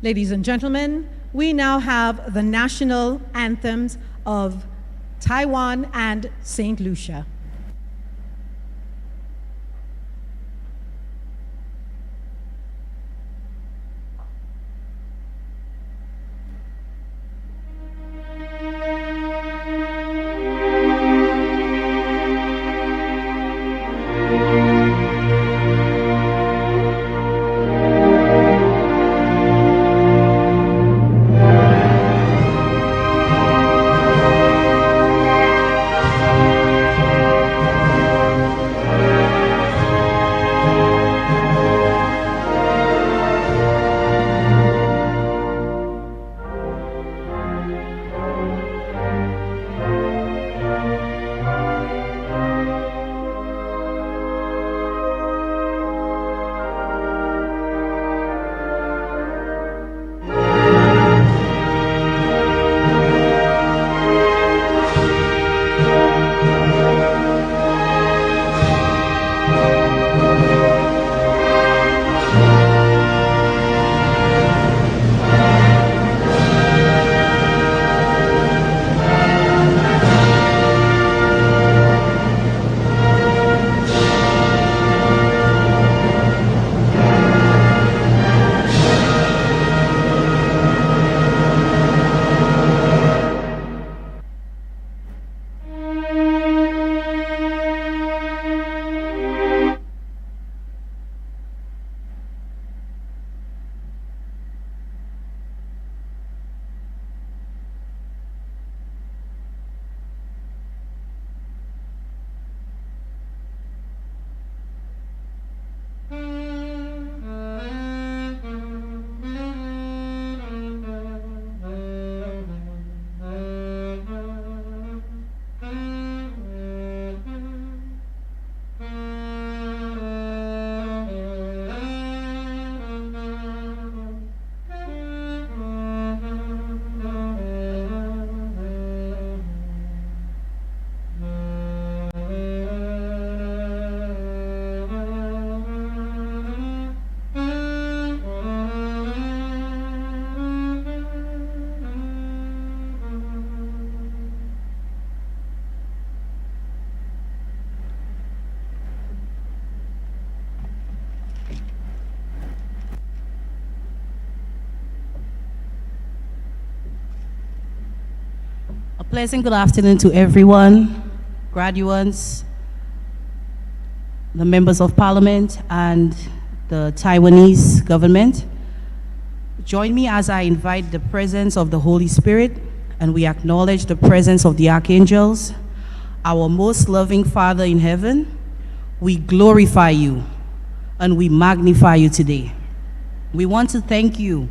Ladies and gentlemen, we now have the national anthems of Taiwan and St. Lucia. Pleasant good afternoon to everyone, graduates, the members of parliament, and the Taiwanese government. Join me as I invite the presence of the Holy Spirit, and we acknowledge the presence of the archangels. Our most loving Father in heaven, we glorify you and we magnify you today. We want to thank you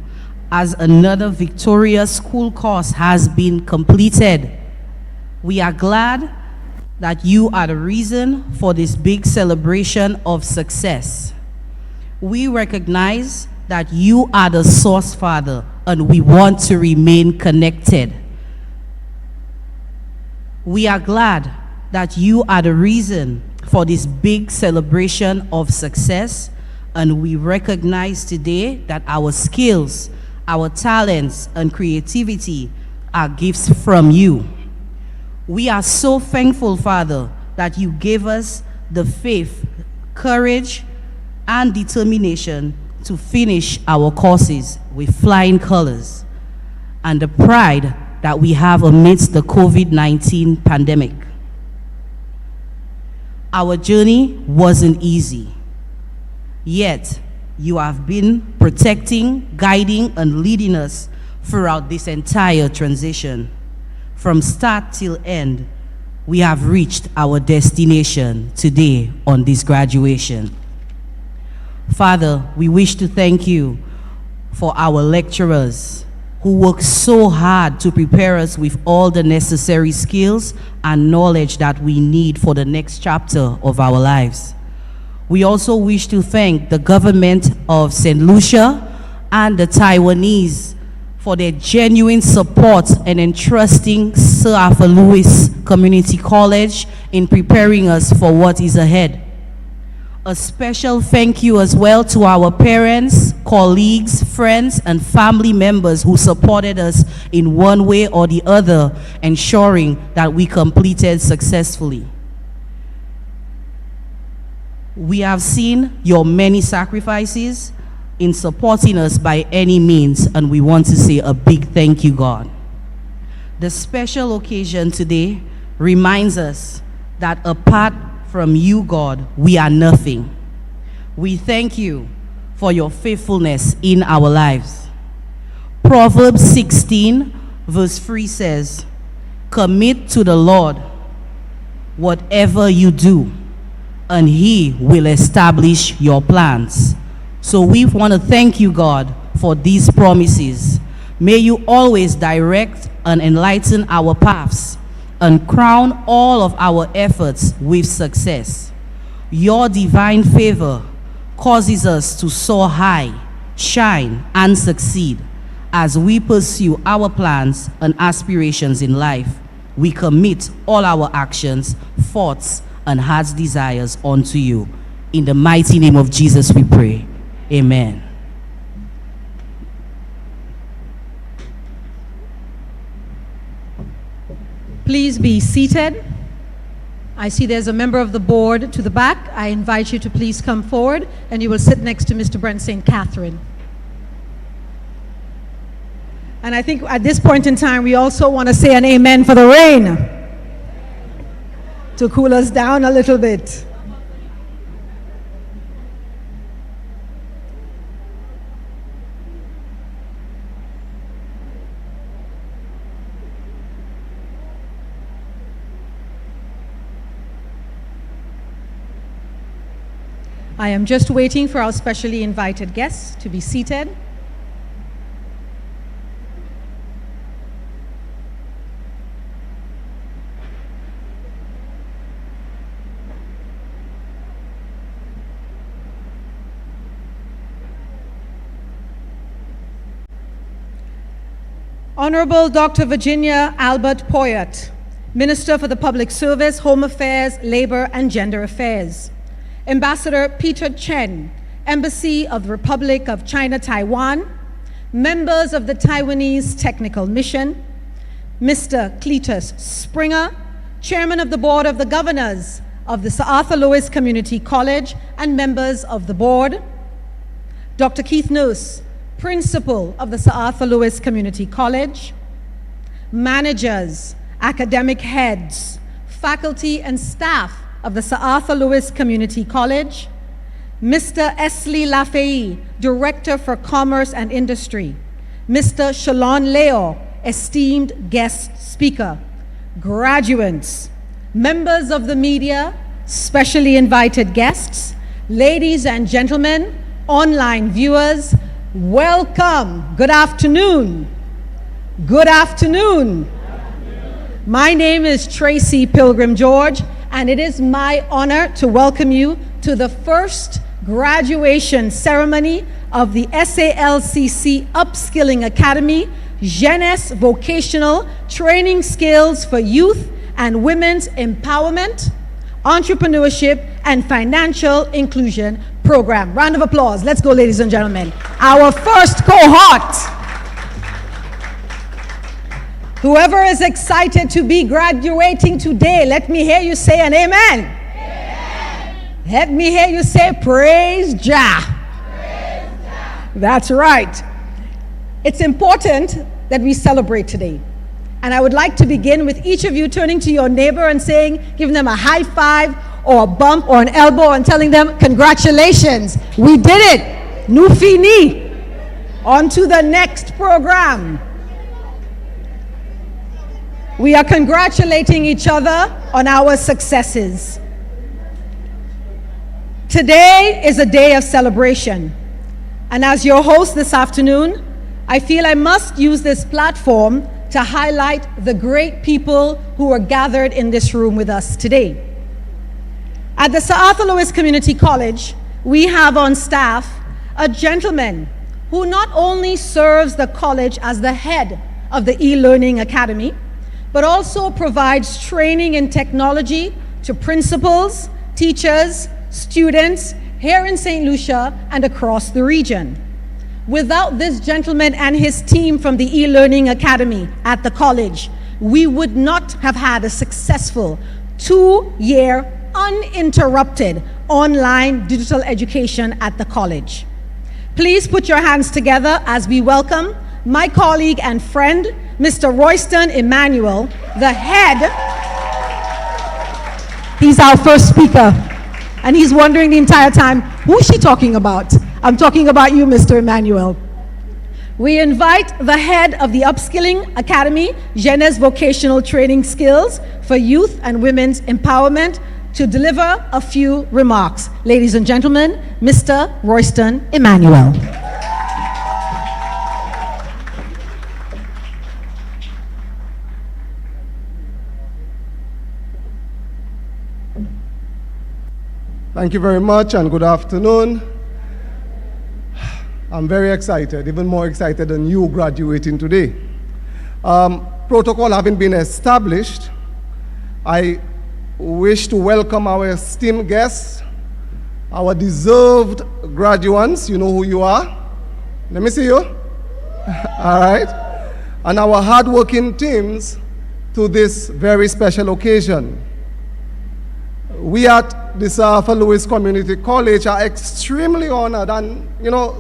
as another victorious school course has been completed. We are glad that you are the reason for this big celebration of success. We recognize that you are the source, Father, and we want to remain connected. We are glad that you are the reason for this big celebration of success, and we recognize today that our skills, our talents, and creativity are gifts from you. We are so thankful, Father, that you gave us the faith, courage, and determination to finish our courses with flying colors, and the pride that we have amidst the COVID-19 pandemic. Our journey wasn't easy, yet you have been protecting, guiding, and leading us throughout this entire transition. From start till end, we have reached our destination today on this graduation. Father, we wish to thank you for our lecturers who work so hard to prepare us with all the necessary skills and knowledge that we need for the next chapter of our lives. We also wish to thank the government of St. Lucia and the Taiwanese for their genuine support and entrusting Sir Arthur Lewis Community College in preparing us for what is ahead. A special thank you as well to our parents, colleagues, friends, and family members who supported us in one way or the other, ensuring that we completed successfully. We have seen your many sacrifices in supporting us by any means, and we want to say a big thank you, God. The special occasion today reminds us that apart from you, God, we are nothing. We thank you for your faithfulness in our lives. Proverbs 16 verse 3 says, "Commit to the Lord whatever you do, and he will establish your plans." So we want to thank you, God, for these promises. May you always direct and enlighten our paths and crown all of our efforts with success. Your divine favor causes us to soar high, shine, and succeed as we pursue our plans and aspirations in life. We commit all our actions, thoughts, and heart's desires unto you. In the mighty name of Jesus we pray. Amen. Please be seated. I see there's a member of the board to the back. I invite you to please come forward, and you will sit next to Mr. Brent St. Catherine. And I think at this point in time, we also want to say an amen for the rain to cool us down a little bit. I am just waiting for our specially invited guests to be seated. Honorable Dr. Virginia Albert Poyet, Minister for the Public Service, Home Affairs, Labor, and Gender Affairs. Ambassador Peter Chen, Embassy of the Republic of China, Taiwan, members of the Taiwanese Technical Mission, Mr. Cletus Springer, Chairman of the Board of the Governors of the Sir Arthur Lewis Community College and members of the board, Dr. Keith Nurse, Principal of the Sir Arthur Lewis Community College, managers, academic heads, faculty and staff of the Sir Arthur Lewis Community College, Mr. Esley Lafayette, Director for Commerce and Industry, Mr. Shalon Leo, esteemed guest speaker, graduates, members of the media, specially invited guests, ladies and gentlemen, online viewers, welcome. Good afternoon. Good afternoon. My name is Tracy Pilgrim George, and it is my honor to welcome you to the first graduation ceremony of the SALCC Upskilling Academy, Jeunesse Vocational Training Skills for Youth and Women's Empowerment, Entrepreneurship, and Financial Inclusion Program. Round of applause. Let's go, ladies and gentlemen. Our first cohort. Whoever is excited to be graduating today, let me hear you say an amen. Amen. Let me hear you say praise Jah. Praise Jah. That's right. It's important that we celebrate today. And I would like to begin with each of you turning to your neighbor and saying, giving them a high five or a bump or an elbow and telling them, congratulations, we did it. Nous fini. On to the next program. We are congratulating each other on our successes. Today is a day of celebration. And as your host this afternoon, I feel I must use this platform to highlight the great people who are gathered in this room with us today. At the Sir Arthur Lewis Community College, we have on staff a gentleman who not only serves the college as the head of the e-learning academy, but also provides training in technology to principals, teachers, students, here in St. Lucia and across the region. Without this gentleman and his team from the e-learning academy at the college, we would not have had a successful 2-year uninterrupted online digital education at the college. Please put your hands together as we welcome my colleague and friend, Mr. Royston Emmanuel, the head. He's our first speaker, and he's wondering the entire time, who is she talking about? I'm talking about you, Mr. Emmanuel. We invite the head of the Upskilling Academy, Jeunesse Vocational Training Skills for Youth and Women's Empowerment, to deliver a few remarks. Ladies and gentlemen, Mr. Royston Emmanuel. Thank you very much and good afternoon. I'm very excited, even more excited than you graduating today. Protocol having been established, I wish to welcome our esteemed guests, our deserved graduates. You know who you are. Let me see you. All right. And our hardworking teams to this very special occasion. We at the Sir Arthur Lewis Community College are extremely honored and,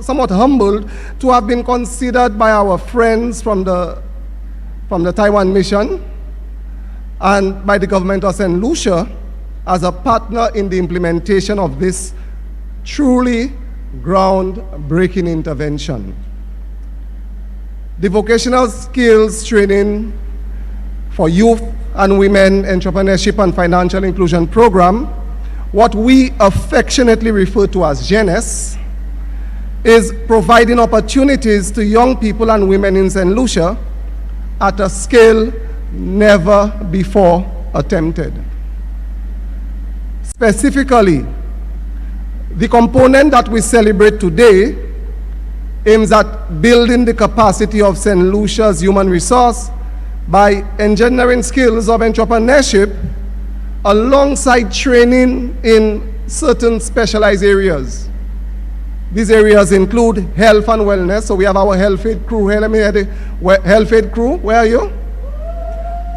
somewhat humbled to have been considered by our friends from the Taiwan Mission and by the government of St. Lucia as a partner in the implementation of this truly groundbreaking intervention. The vocational skills training for youth and women entrepreneurship and financial inclusion program, what we affectionately refer to as Jeunesse, is providing opportunities to young people and women in St. Lucia at a scale never before attempted. Specifically, the component that we celebrate today aims at building the capacity of St. Lucia's human resource by engineering skills of entrepreneurship alongside training in certain specialized areas. These areas include health and wellness. So we have our health aid crew here. Let me hear the health aid crew. Where are you?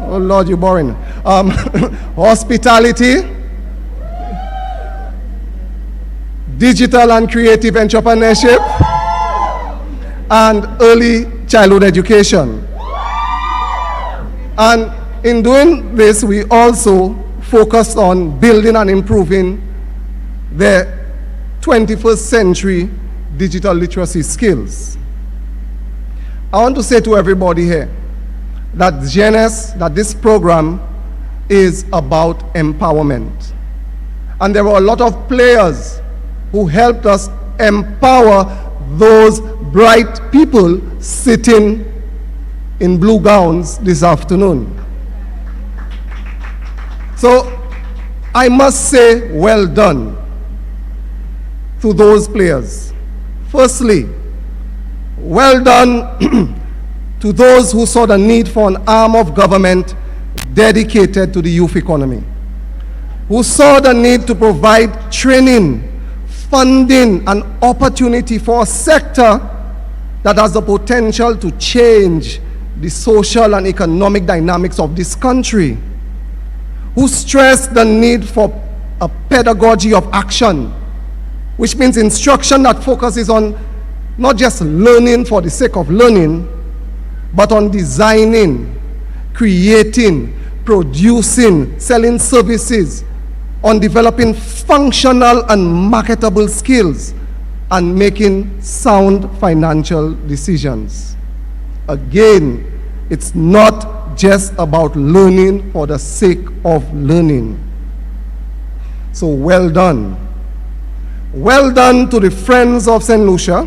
Oh Lord, you're boring. Hospitality, digital and creative entrepreneurship, and early childhood education. And in doing this, we also focused on building and improving the 21st century digital literacy skills. I want to say to everybody here that Jeunesse, that this program is about empowerment. And there were a lot of players who helped us empower those bright people sitting in blue gowns this afternoon. So I must say well done to those players. Firstly, well done to those who saw the need for an arm of government dedicated to the youth economy, who saw the need to provide training, funding, and opportunity for a sector that has the potential to change the social and economic dynamics of this country, who stressed the need for a pedagogy of action, which means instruction that focuses on not just learning for the sake of learning, but on designing, creating, producing, selling services, on developing functional and marketable skills, and making sound financial decisions. Again, it's not just about learning for the sake of learning. So well done. Well done to the friends of St. Lucia,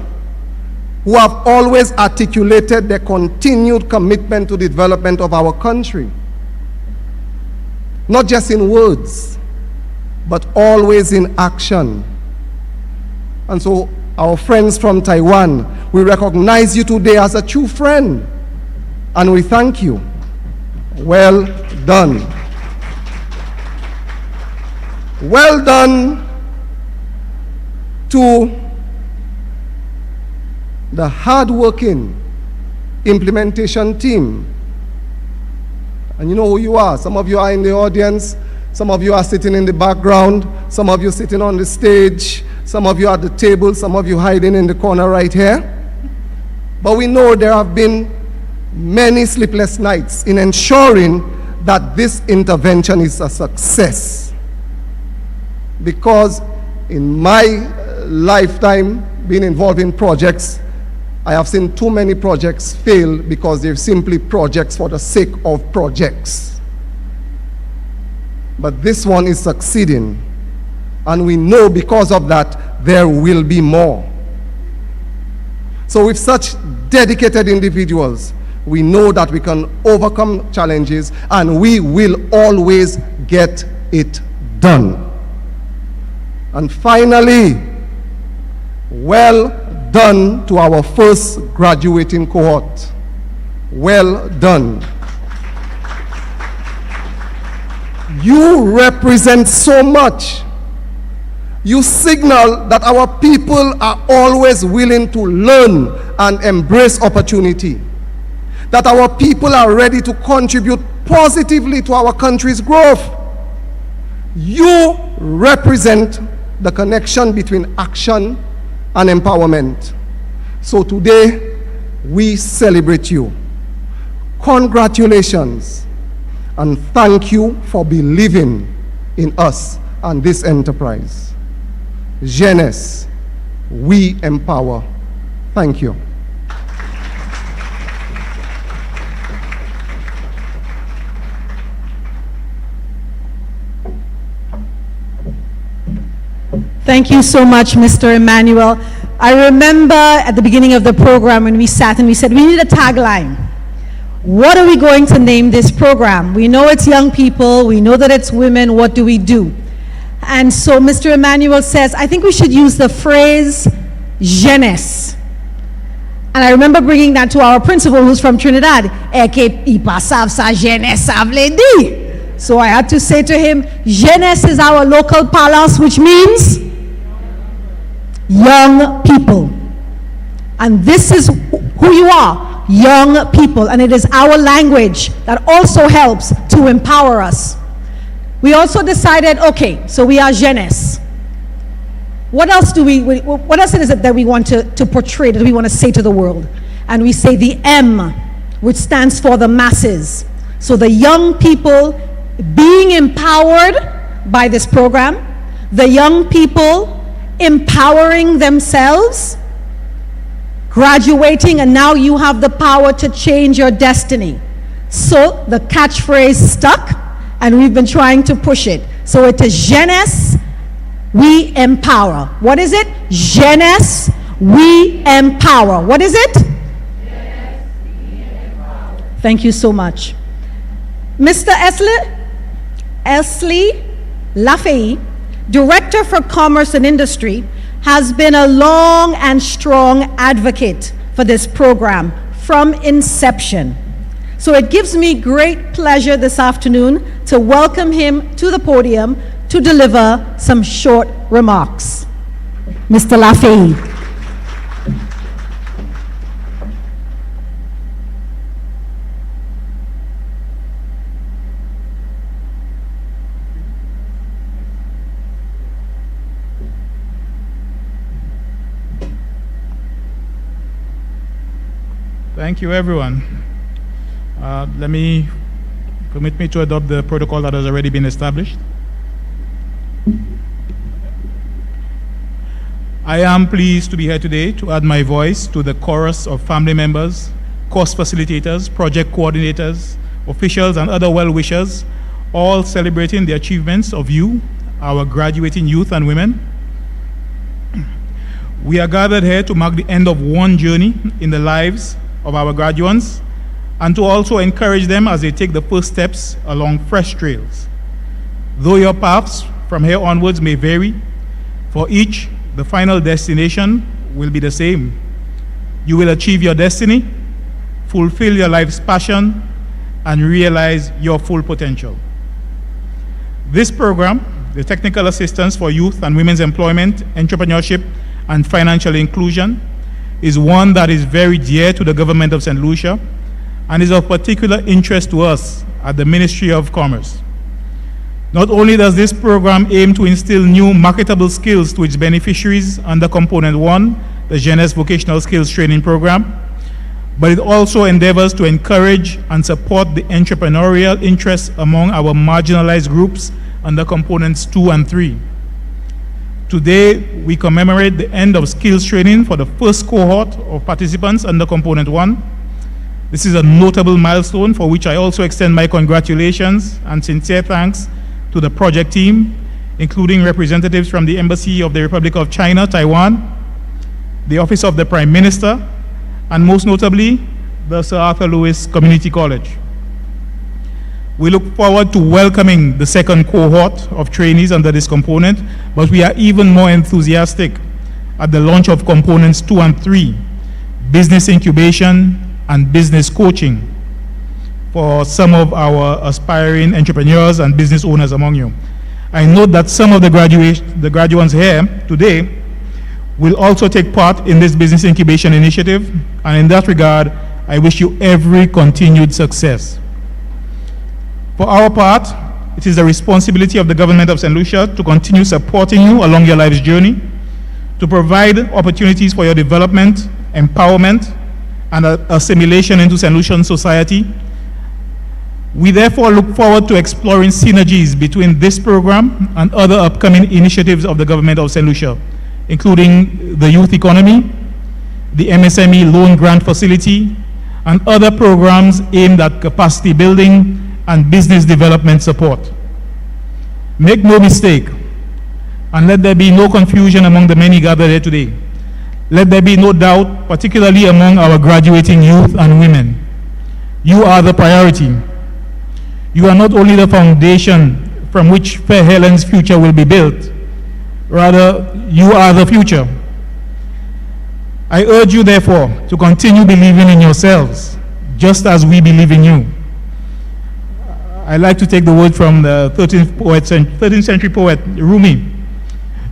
who have always articulated their continued commitment to the development of our country. Not just in words, but always in action. And so, our friends from Taiwan, we recognize you today as a true friend, and we thank you. Well done. Well done to the hard-working implementation team. And you know who you are. Some of you are in the audience, some of you are sitting in the background, some of you sitting on the stage, some of you at the table, some of you hiding in the corner right here. But we know there have been many sleepless nights in ensuring that this intervention is a success. Because in my lifetime being involved in projects, I have seen too many projects fail because they're simply projects for the sake of projects. But this one is succeeding, and we know because of that there will be more. So with such dedicated individuals, we know that we can overcome challenges and we will always get it done. And finally, well done to our first graduating cohort. Well done. You represent so much. You signal that our people are always willing to learn and embrace opportunity. That our people are ready to contribute positively to our country's growth. You represent the connection between action and empowerment. So today, we celebrate you. Congratulations, and thank you for believing in us and this enterprise. Jeunesse, we empower. Thank you. Thank you so much, Mr. Emmanuel. I remember at the beginning of the program when we sat and we said, we need a tagline. What are we going to name this program? We know it's young people, we know that it's women, what do we do? And so Mr. Emmanuel says, I think we should use the phrase jeunesse. And I remember bringing that to our principal who's from Trinidad. So I had to say to him, jeunesse is our local parlance, which means young people. And this is who you are, young people. And it is our language that also helps to empower us. We also decided, okay, so we are jeunesse. What else what else is it that we want to portray, that we want to say to the world? And we say the M, which stands for the masses. So the young people being empowered by this program, the young people empowering themselves, graduating, and now you have the power to change your destiny. So the catchphrase stuck, and we've been trying to push it. So it is jeunesse, we empower. What is it? Jeunesse, we empower. What is it? Jeunesse, we empower. Thank you so much. Mr. Esley Lafay, Director for Commerce and Industry, has been a long and strong advocate for this program from inception. So it gives me great pleasure this afternoon to welcome him to the podium to deliver some short remarks. Mr. Lafay. Thank you, everyone. Permit me to adopt the protocol that has already been established. I am pleased to be here today to add my voice to the chorus of family members, course facilitators, project coordinators, officials, and other well-wishers, all celebrating the achievements of you, our graduating youth and women. We are gathered here to mark the end of one journey in the lives of our graduates, and to also encourage them as they take the first steps along fresh trails. Though your paths from here onwards may vary, for each, the final destination will be the same. You will achieve your destiny, fulfill your life's passion, and realize your full potential. This program, the Technical Assistance for Youth and Women's Employment, Entrepreneurship, and financial inclusion is one that is very dear to the government of St. Lucia and is of particular interest to us at the Ministry of Commerce. Not only does this program aim to instill new marketable skills to its beneficiaries under Component 1, the Jeunesse Vocational Skills Training Program, but it also endeavors to encourage and support the entrepreneurial interests among our marginalized groups under Components 2 and 3. Today, we commemorate the end of skills training for the first cohort of participants under Component 1. This is a notable milestone for which I also extend my congratulations and sincere thanks to the project team, including representatives from the Embassy of the Republic of China, Taiwan, the Office of the Prime Minister, and most notably, the Sir Arthur Lewis Community College. We look forward to welcoming the second cohort of trainees under this component, but we are even more enthusiastic at the launch of Components 2 and 3, business incubation and business coaching for some of our aspiring entrepreneurs and business owners among you. I note that some of the graduates here today will also take part in this business incubation initiative, and in that regard, I wish you every continued success. For our part, it is the responsibility of the government of St. Lucia to continue supporting you along your life's journey, to provide opportunities for your development, empowerment, and assimilation into St. Lucian society. We therefore look forward to exploring synergies between this program and other upcoming initiatives of the government of St. Lucia, including the youth economy, the MSME loan grant facility, and other programs aimed at capacity building and business development support. Make no mistake, and let there be no confusion among the many gathered here today. Let there be no doubt, particularly among our graduating youth and women. You are the priority. You are not only the foundation from which Fair Helen's future will be built, rather, you are the future. I urge you, therefore, to continue believing in yourselves, just as we believe in you. I like to take the word from the 13th century poet Rumi.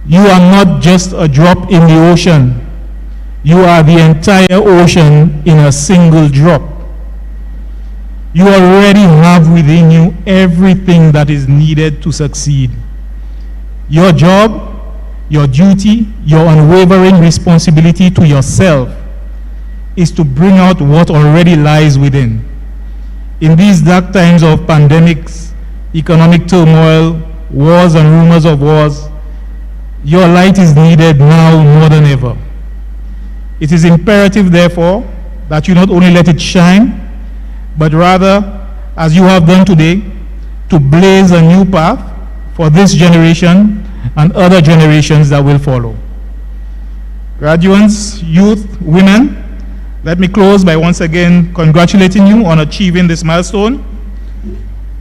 You are not just a drop in the ocean. You are the entire ocean in a single drop. You already have within you everything that is needed to succeed. Your job, your duty, your unwavering responsibility to yourself is to bring out what already lies within. In these dark times of pandemics, economic turmoil, wars and rumors of wars, your light is needed now more than ever. It is imperative, therefore, that you not only let it shine, but rather, as you have done today, to blaze a new path for this generation and other generations that will follow. Graduates, youth, women, let me close by once again congratulating you on achieving this milestone.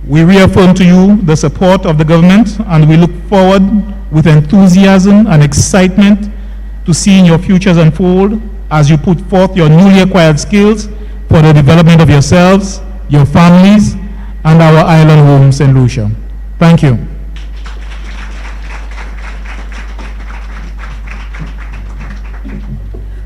We reaffirm to you the support of the government, and we look forward with enthusiasm and excitement to seeing your futures unfold as you put forth your newly acquired skills for the development of yourselves, your families, and our island home, St. Lucia. Thank you.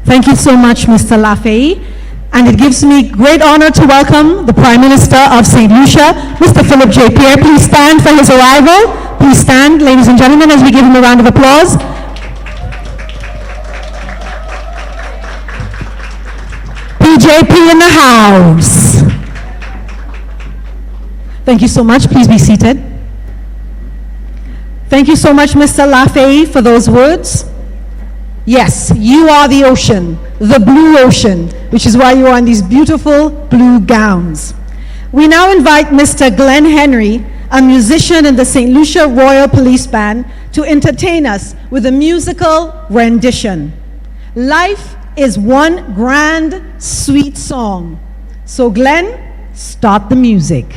Thank you so much, Mr. Lafay. And it gives me great honor to welcome the Prime Minister of St. Lucia, Mr. Philip J. Pierre. Please stand for his arrival. Please stand, ladies and gentlemen, as we give him a round of applause. PJP in the house. Thank you so much. Please be seated. Thank you so much, Mr. Lafay, for those words. Yes, you are the ocean, the blue ocean, which is why you are in these beautiful blue gowns. We now invite Mr. Glenn Henry, a musician in the St. Lucia Royal Police Band, to entertain us with a musical rendition. Life is one grand, sweet song. So Glenn, start the music.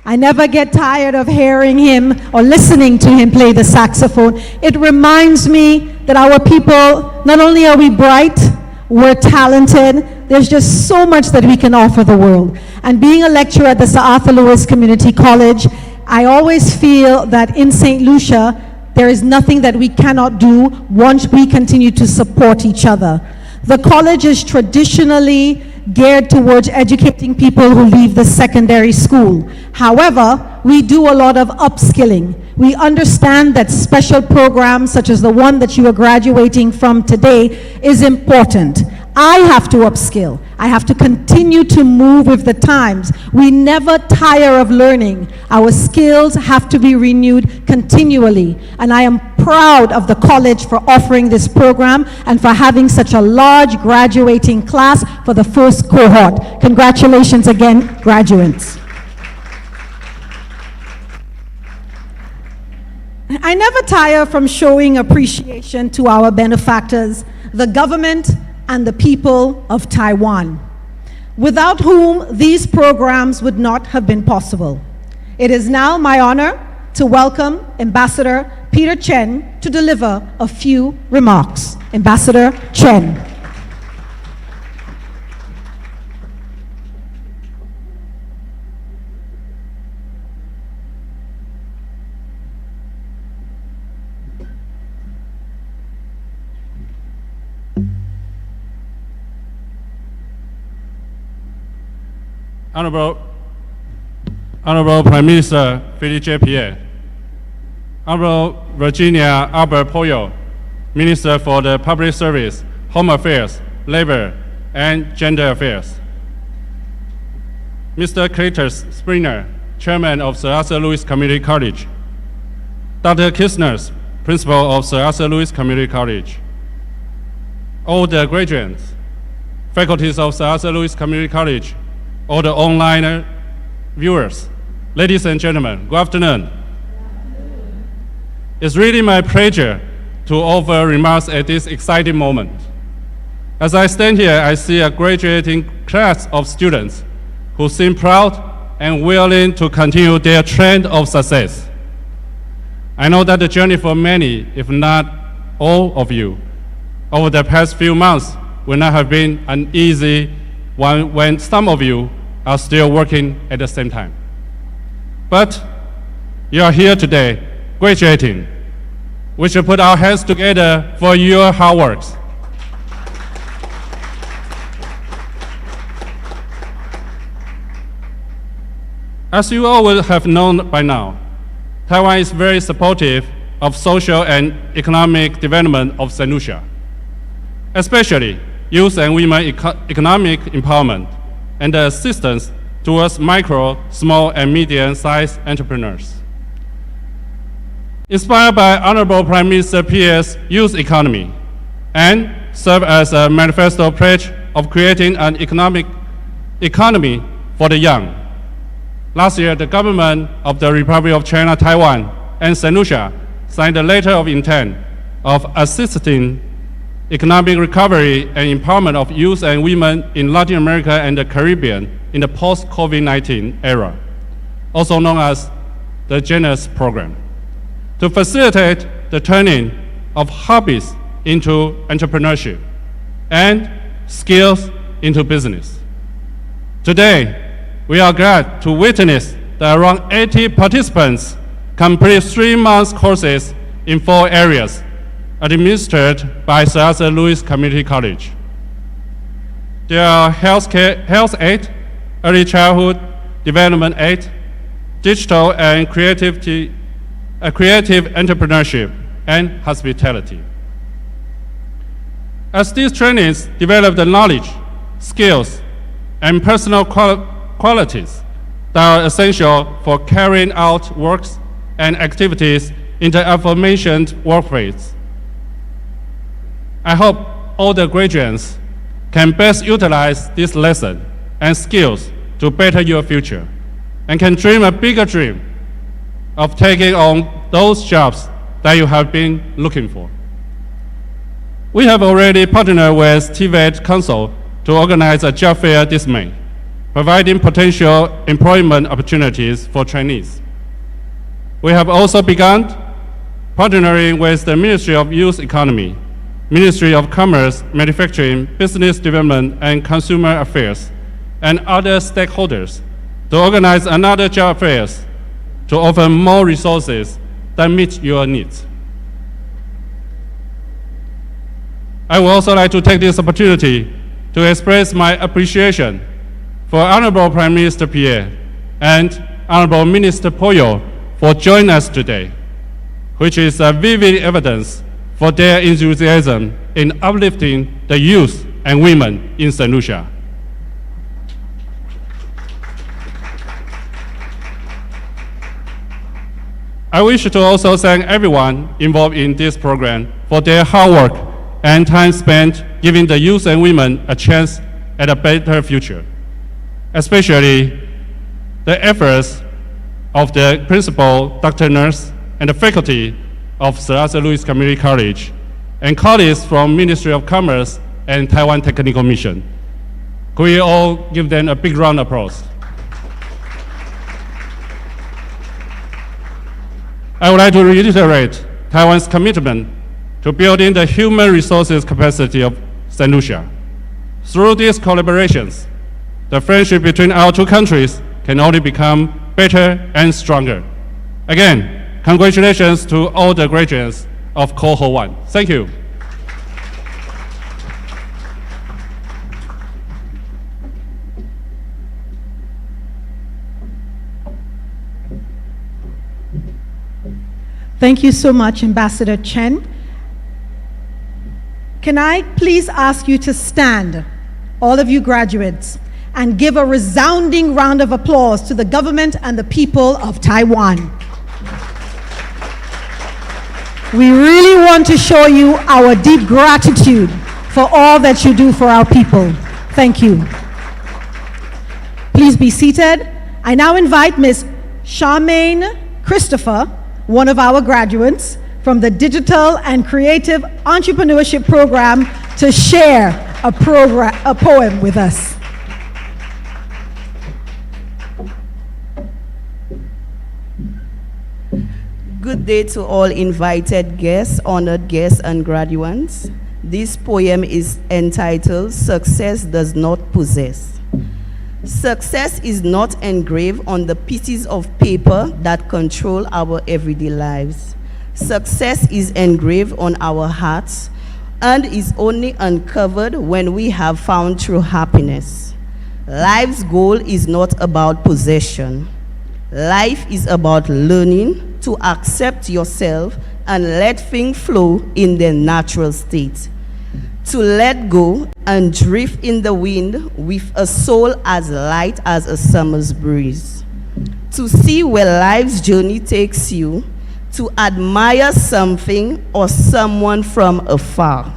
I never get tired of hearing him or listening to him play the saxophone. It reminds me that our people, not only are we bright, we're talented, there's just so much that we can offer the world. And being a lecturer at the Sir Arthur Lewis Community College, I always feel that in St. Lucia, there is nothing that we cannot do once we continue to support each other. The college is traditionally geared towards educating people who leave the secondary school. However, we do a lot of upskilling. We understand that special programs such as the one that you are graduating from today is important. I have to upskill. I have to continue to move with the times. We never tire of learning. Our skills have to be renewed continually. And I am proud of the college for offering this program and for having such a large graduating class for the first cohort. Congratulations again, graduates. I never tire from showing appreciation to our benefactors, the government, and the people of Taiwan, without whom these programs would not have been possible. It is now my honor to welcome Ambassador Peter Chen to deliver a few remarks. Ambassador Chen. Honorable Prime Minister Philip J. Pierre, Honorable Virginia Albert Poyo, Minister for the Public Service, Home Affairs, Labor, and Gender Affairs, Mr. Cletus Springer, Chairman of Sir Arthur Lewis Community College, Dr. Kisners, Principal of Sir Arthur Lewis Community College, all the graduates, faculties of Sir Arthur Lewis Community College, all the online viewers, ladies and gentlemen, good afternoon. It's really my pleasure to offer remarks at this exciting moment. As I stand here, I see a graduating class of students who seem proud and willing to continue their trend of success. I know that the journey for many, if not all of you, over the past few months will not have been an easy one when some of you are still working at the same time. But you are here today, graduating. We should put our hands together for your hard work. As you all will have known by now, Taiwan is very supportive of social and economic development of St. Lucia, especially youth and women economic empowerment and the assistance towards micro, small, and medium-sized entrepreneurs. Inspired by Honorable Prime Minister Pierre's youth economy and serve as a manifesto pledge of creating an economy for the young. Last year, the government of the Republic of China, Taiwan, and St. Lucia signed a letter of intent of assisting economic recovery and empowerment of youth and women in Latin America and the Caribbean in the post-COVID-19 era, also known as the GENES program, to facilitate the turning of hobbies into entrepreneurship and skills into business. Today, we are glad to witness that around 80 participants complete 3-month courses in 4 areas administered by Sir Arthur Lewis Community College. There are health aid, early childhood development aid, digital and creative entrepreneurship, and hospitality. As these trainings develop the knowledge, skills, and personal qualities that are essential for carrying out works and activities in the aforementioned workplace, I hope all the graduates can best utilize this lesson and skills to better your future and can dream a bigger dream of taking on those jobs that you have been looking for. We have already partnered with TVET Council to organize a job fair this May, providing potential employment opportunities for trainees. We have also begun partnering with the Ministry of Youth Economy, Ministry of Commerce, Manufacturing, Business Development, and Consumer Affairs, and other stakeholders to organize another job fairs to offer more resources that meet your needs. I would also like to take this opportunity to express my appreciation for Honorable Prime Minister Pierre and Honorable Minister Poyo for joining us today, which is a vivid evidence for their enthusiasm in uplifting the youth and women in St. Lucia. I wish to also thank everyone involved in this program for their hard work and time spent giving the youth and women a chance at a better future, especially the efforts of the principal, Dr. Nurse, and the faculty of Sir Arthur Lewis Community College, and colleagues from Ministry of Commerce and Taiwan Technical Mission. Could we all give them a big round of applause? I would like to reiterate Taiwan's commitment to building the human resources capacity of St. Lucia. Through these collaborations, the friendship between our two countries can only become better and stronger. Again, congratulations to all the graduates of Cohort 1. Thank you. Thank you so much, Ambassador Chen. Can I please ask you to stand, all of you graduates, and give a resounding round of applause to the government and the people of Taiwan. We really want to show you our deep gratitude for all that you do for our people. Thank you. Please be seated. I now invite Ms. Charmaine Christopher, one of our graduates from the Digital and Creative Entrepreneurship Program, to share a poem with us. Good day to all invited guests, honored guests, and graduates. This poem is entitled, Success Does Not Possess. Success is not engraved on the pieces of paper that control our everyday lives. Success is engraved on our hearts and is only uncovered when we have found true happiness. Life's goal is not about possession. Life is about learning to accept yourself and let things flow in their natural state. To let go and drift in the wind with a soul as light as a summer's breeze. To see where life's journey takes you, to admire something or someone from afar,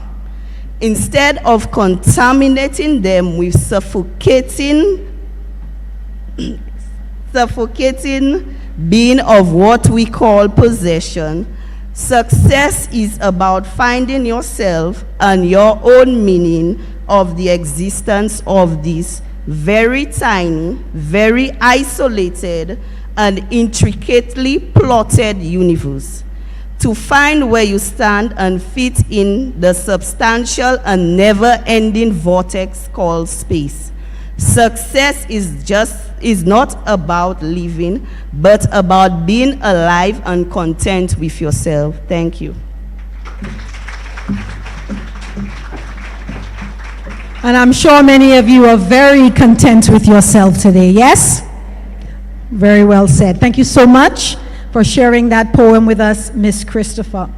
instead of contaminating them with suffocating being of what we call possession. Success is about finding yourself and your own meaning of the existence of this very tiny, very isolated, and intricately plotted universe. To find where you stand and fit in the substantial and never-ending vortex called space. Success is not about living, but about being alive and content with yourself. Thank you. And I'm sure many of you are very content with yourself today, yes? Very well said. Thank you so much for sharing that poem with us, Miss Christopher.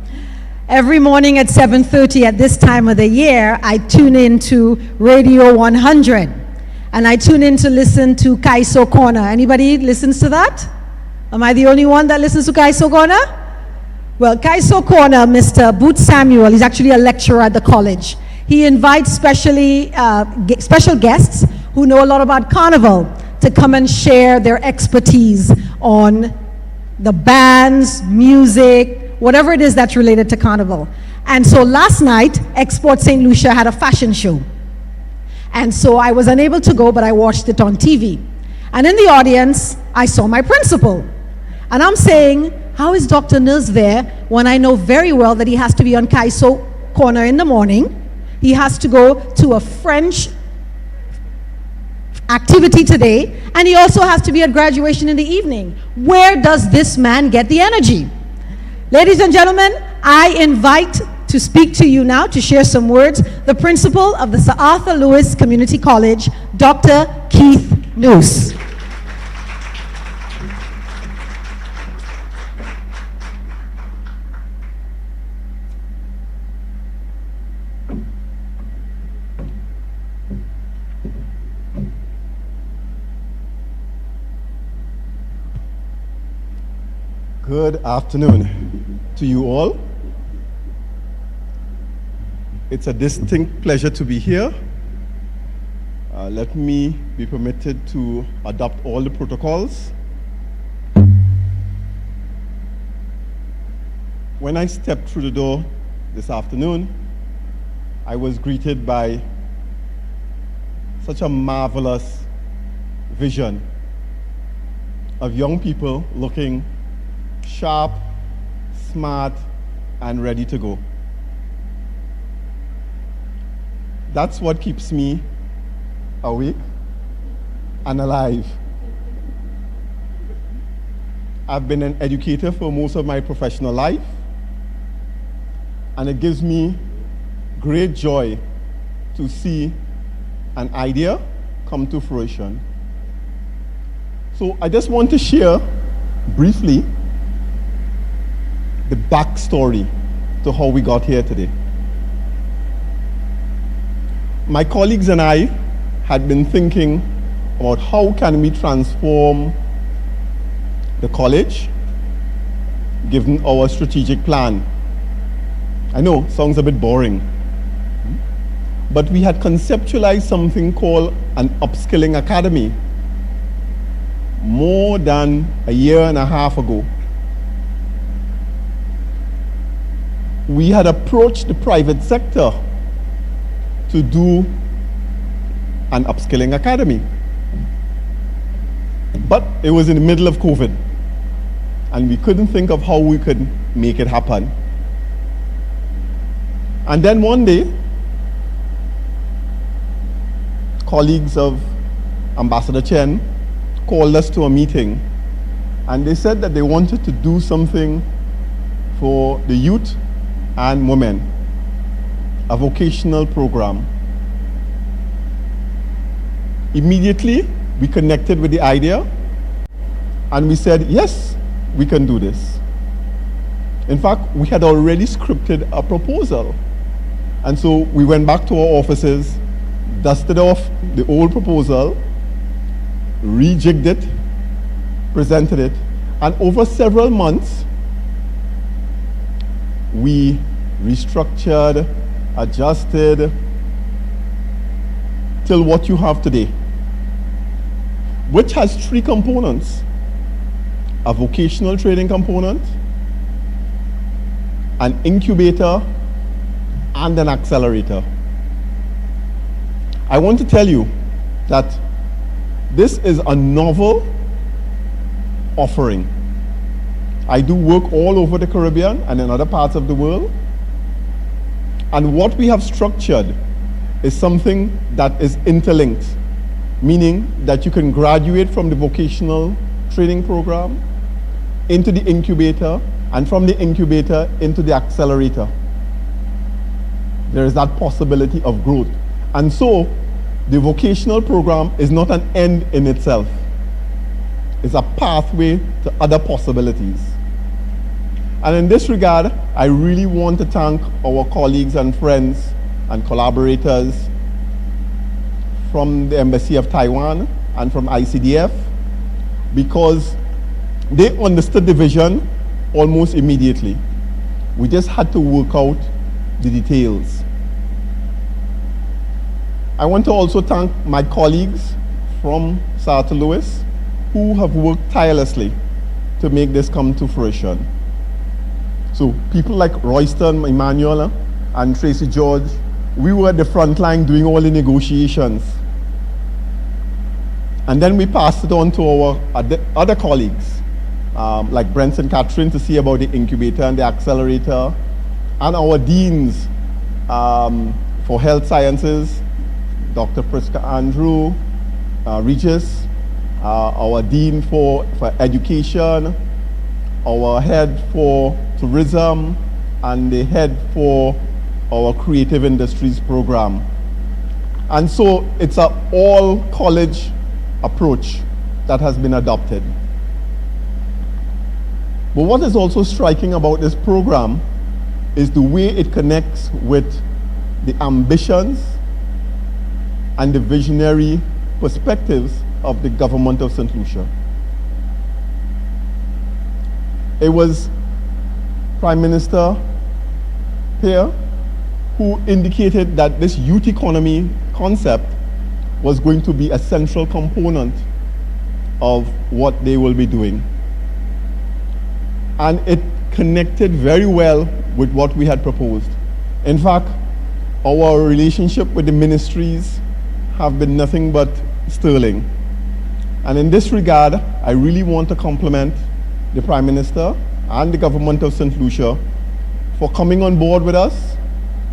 Every morning at 7:30 at this time of the year, I tune into Radio 100. And I tune in to listen to Kaiso Corner. Anybody listens to that? Am I the only one that listens to Kaiso Corner? Well, Kaiso Corner, Mr. Booth Samuel, he's actually a lecturer at the college. He invites special guests who know a lot about Carnival to come and share their expertise on the bands, music, whatever it is that's related to Carnival. And so last night, Export St. Lucia had a fashion show. And so I was unable to go, but I watched it on TV. And in the audience, I saw my principal. And I'm saying, how is Dr. Nurse there when I know very well that he has to be on Kaiso Corner in the morning? He has to go to a French activity today, and he also has to be at graduation in the evening. Where does this man get the energy? Ladies and gentlemen, I invite to speak to you now, to share some words, the principal of the Sir Arthur Lewis Community College, Dr. Keith Noose. Good afternoon to you all. It's a distinct pleasure to be here. Let me be permitted to adopt all the protocols. When I stepped through the door this afternoon, I was greeted by such a marvelous vision of young people looking sharp, smart, and ready to go. That's what keeps me awake and alive. I've been an educator for most of my professional life, and it gives me great joy to see an idea come to fruition. So I just want to share briefly the backstory to how we got here today. My colleagues and I had been thinking about how can we transform the college given our strategic plan. I know, sounds a bit boring, but we had conceptualized something called an Upskilling Academy more than a year and a half ago. We had approached the private sector to do an upskilling academy. But it was in the middle of COVID, and we couldn't think of how we could make it happen. And then one day, colleagues of Ambassador Chen called us to a meeting, and they said that they wanted to do something for the youth and women, a vocational program. Immediately, we connected with the idea, and we said, yes, we can do this. In fact, we had already scripted a proposal. And so we went back to our offices, dusted off the old proposal, rejigged it, presented it, and over several months, we restructured, adjusted, till what you have today, which has three components: a vocational training component, an incubator, and an accelerator. I want to tell you that this is a novel offering. I do work all over the Caribbean and in other parts of the world. And what we have structured is something that is interlinked, meaning that you can graduate from the vocational training program into the incubator, and from the incubator into the accelerator. There is that possibility of growth. And so, the vocational program is not an end in itself. It's a pathway to other possibilities. And in this regard, I really want to thank our colleagues and friends and collaborators from the Embassy of Taiwan and from ICDF, because they understood the vision almost immediately. We just had to work out the details. I want to also thank my colleagues from Sir Arthur Lewis who have worked tirelessly to make this come to fruition. So people like Royston Emmanuel and Tracy George we were at the front line doing all the negotiations. And then we passed it on to our other colleagues, like Brent and Catherine, to see about the incubator and the accelerator, and our deans for health sciences, Dr. Priska Andrew, Regis, our dean for education, our head for tourism, and the head for our creative industries program. And so it's an all college approach that has been adopted. But what is also striking about this program is the way it connects with the ambitions and the visionary perspectives of the government of St. Lucia. It was Prime Minister here who indicated that this youth economy concept was going to be a central component of what they will be doing. And it connected very well with what we had proposed. In fact, our relationship with the ministries have been nothing but sterling. And in this regard, I really want to compliment the Prime Minister and the government of St. Lucia for coming on board with us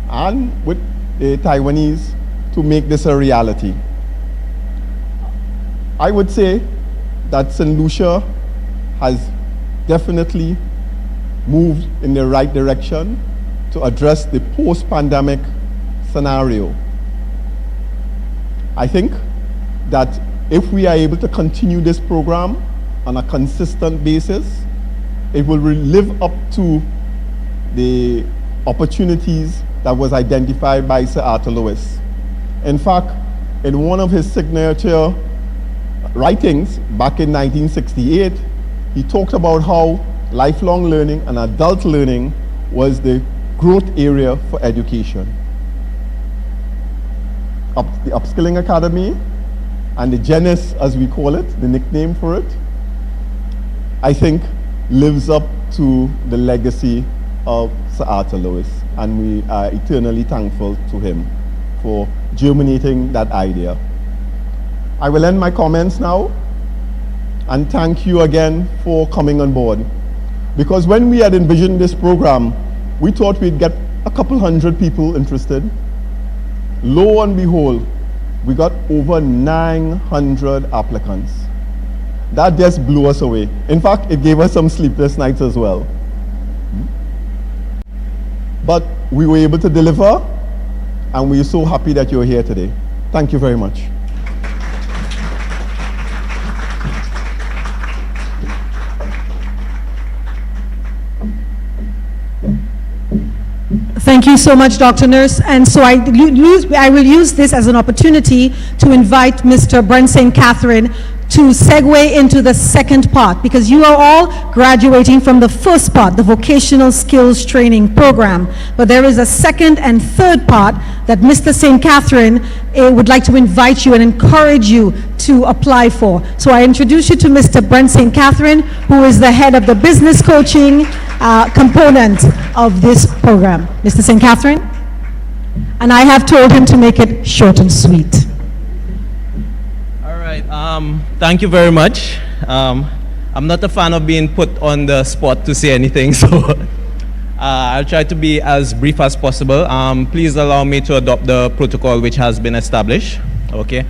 and with the Taiwanese to make this a reality. I would say that St. Lucia has definitely moved in the right direction to address the post-pandemic scenario. I think that if we are able to continue this program on a consistent basis, it will live up to the opportunities that was identified by Sir Arthur Lewis. In fact, in one of his signature writings back in 1968, he talked about how lifelong learning and adult learning was the growth area for education. The Upskilling Academy and the Genes, as we call it, the nickname for it, I think lives up to the legacy of Sir Arthur Lewis, and we are eternally thankful to him for germinating that idea. I will end my comments now and thank you again for coming on board. Because when we had envisioned this program, we thought we'd get a couple hundred people interested. Lo and behold, we got over 900 applicants. That just blew us away. In fact, it gave us some sleepless nights as well. But we were able to deliver, and we're so happy that you're here today. Thank you very much. Thank you so much, Dr. Nurse. And so I will use this as an opportunity to invite Mr. Brent St. Catherine to segue into the second part, because you are all graduating from the first part, the vocational skills training program. But there is a second and third part that Mr. St. Catherine would like to invite you and encourage you to apply for. So I introduce you to Mr. Brent St. Catherine, who is the head of the business coaching component of this program. Mr. St. Catherine? And I have told him to make it short and sweet. All right, thank you very much. I'm not a fan of being put on the spot to say anything, so I'll try to be as brief as possible. Please allow me to adopt the protocol which has been established. Okay.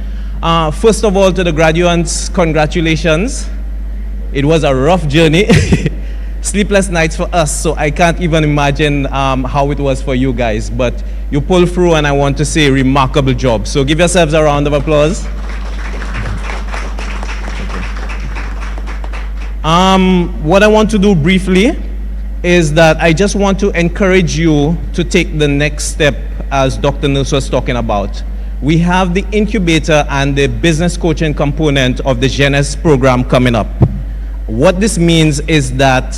First of all, to the graduates, congratulations. It was a rough journey. Sleepless nights for us, so I can't even imagine how it was for you guys. But you pulled through, and I want to say remarkable job. So give yourselves a round of applause. What I want to do briefly is that I just want to encourage you to take the next step, as Dr. Nurse was talking about. We have the incubator and the business coaching component of the Genes program coming up. What this means is that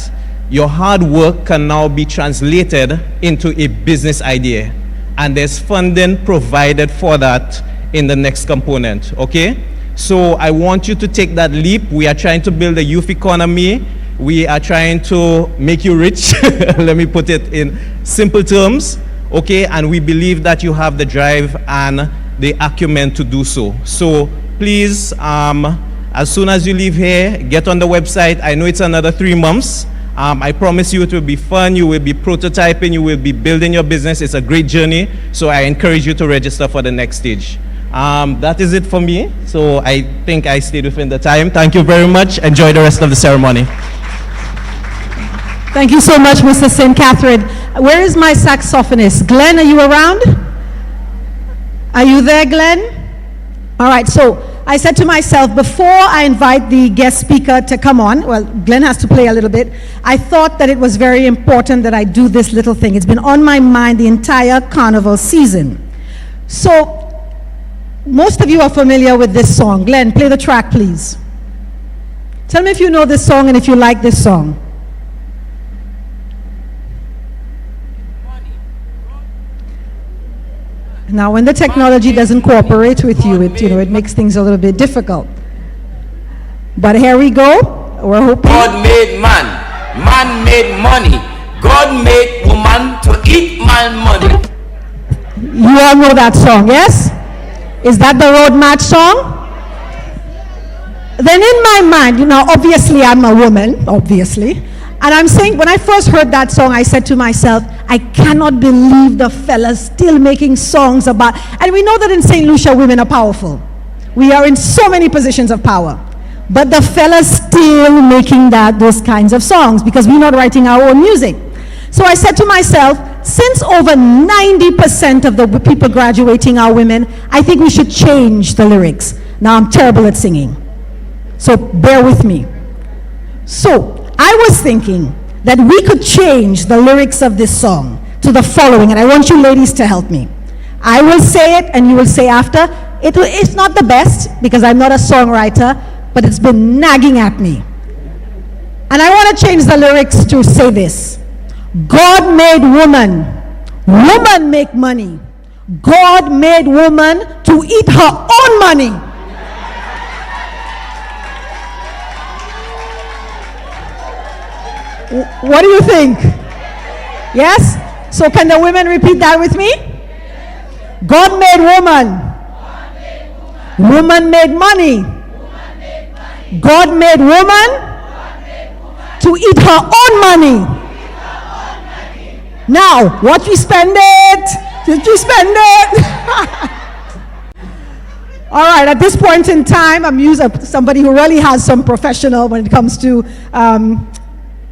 your hard work can now be translated into a business idea, and there's funding provided for that in the next component, okay? So I want you to take that leap. We are trying to build a youth economy. We are trying to make you rich. Let me put it in simple terms, okay? And we believe that you have the drive and the acumen to do so. So please, as soon as you leave here, get on the website. I know it's another 3 months. I promise you it will be fun. You will be prototyping. You will be building your business. It's a great journey. So I encourage you to register for the next stage. That is it for me. So I think I stayed within the time. Thank you very much. Enjoy the rest of the ceremony. Thank you so much, Mr. St. Catherine. Where is my saxophonist? Glenn, are you around? Are you there, Glenn? All right, so I said to myself, before I invite the guest speaker to come on, well, Glenn has to play a little bit, I thought that it was very important that I do this little thing. It's been on my mind the entire carnival season. So, most of you are familiar with this song. Glenn, play the track, please. Tell me if you know this song and if you like this song. Now, when the technology doesn't cooperate with you, it makes things a little bit difficult. But here we go. We're hoping. God made man. Man made money. God made woman to eat man money. You all know that song, yes? Is that the road match song? Then in my mind, obviously I'm a woman, obviously. And I'm saying, when I first heard that song, I said to myself, I cannot believe the fellas still making songs about, and we know that in St. Lucia, women are powerful. We are in so many positions of power. But the fellas still making those kinds of songs because we're not writing our own music. So I said to myself, since over 90% of the people graduating are women, I think we should change the lyrics. Now, I'm terrible at singing, so bear with me. So I was thinking that we could change the lyrics of this song to the following, and I want you ladies to help me. I will say it, and you will say after. It's not the best, because I'm not a songwriter, but it's been nagging at me. And I want to change the lyrics to say this. God made woman. Woman make money. God made woman to eat her own money. What do you think? Yes? So can the women repeat that with me? God made woman. Woman made money. God made woman to eat her own money. Now, what we spend it? Did you spend it? All right, at this point in time, I'm using somebody who really has some professional when it comes to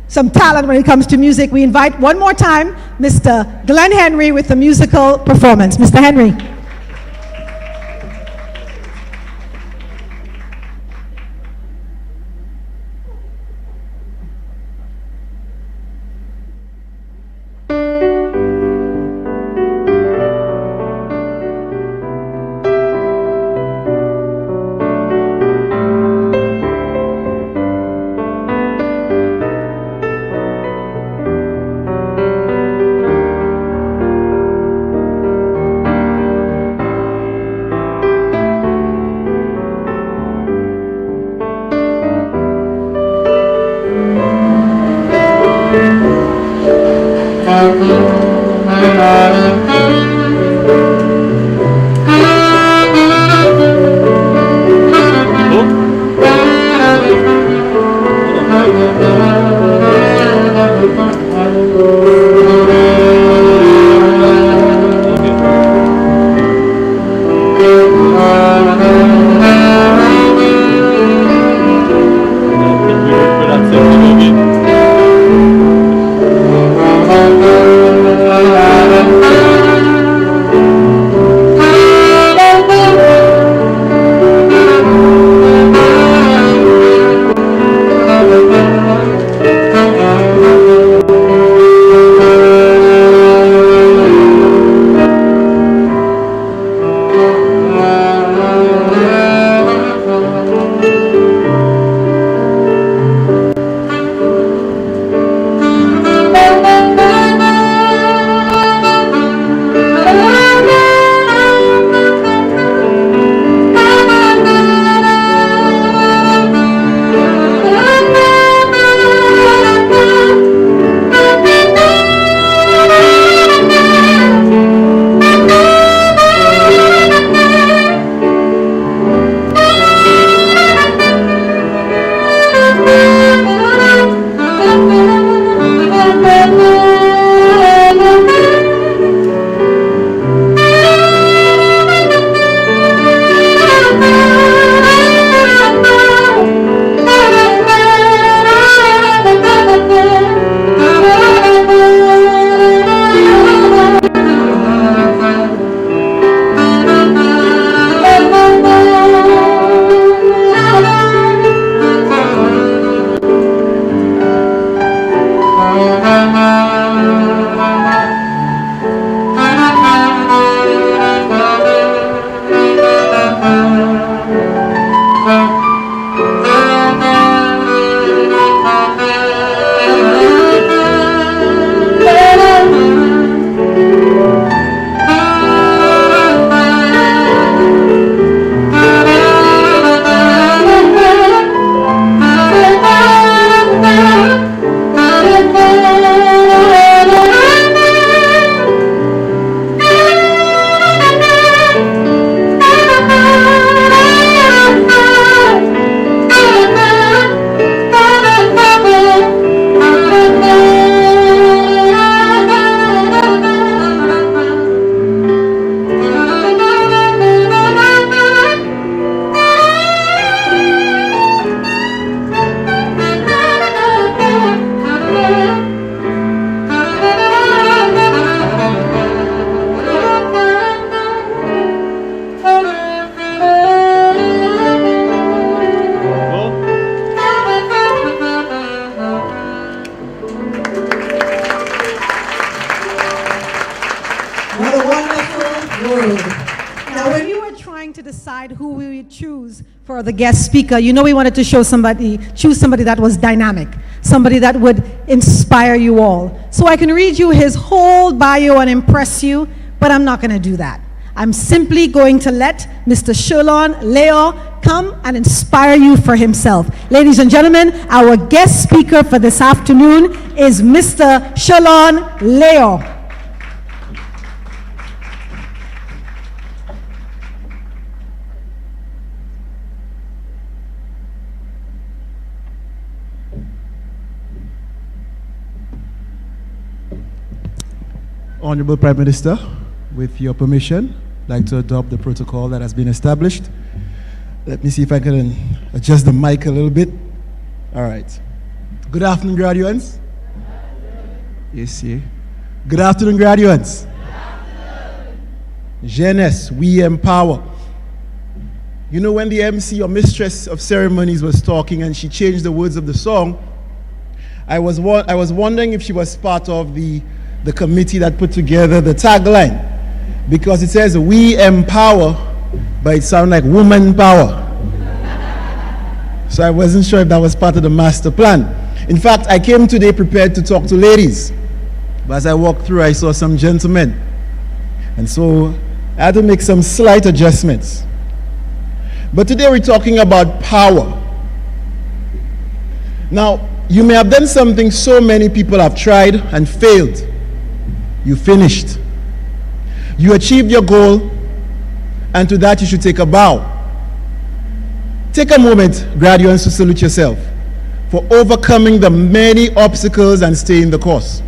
some talent when it comes to music. We invite one more time Mr. Glenn Henry with the musical performance. Mr. Henry. who we would choose for the guest speaker, you know we wanted to choose somebody that was dynamic, somebody that would inspire you all. So I can read you his whole bio and impress you, but I'm not going to do that. I'm simply going to let Mr. Sherlon Leo come and inspire you for himself. Ladies and gentlemen, our guest speaker for this afternoon is Mr. Sherlon Leo. Honorable Prime Minister, with your permission, I'd like to adopt the protocol that has been established. Let me see if I can adjust the mic a little bit. All right. Good afternoon, graduates. Yes, yeah. Good afternoon, graduates. Jeunesse, we empower. You know, when the MC or mistress of ceremonies was talking and she changed the words of the song, I was wondering if she was part of the committee that put together the tagline, because it says we empower, but it sounds like woman power. So I wasn't sure if that was part of the master plan. In fact, I came today prepared to talk to ladies, but as I walked through, I saw some gentlemen, and so I had to make some slight adjustments. But today we're talking about power. Now, you may have done something so many people have tried and failed. You finished. You achieved your goal, and to that you should take a bow. Take a moment, graduates, to salute yourself for overcoming the many obstacles and staying the course.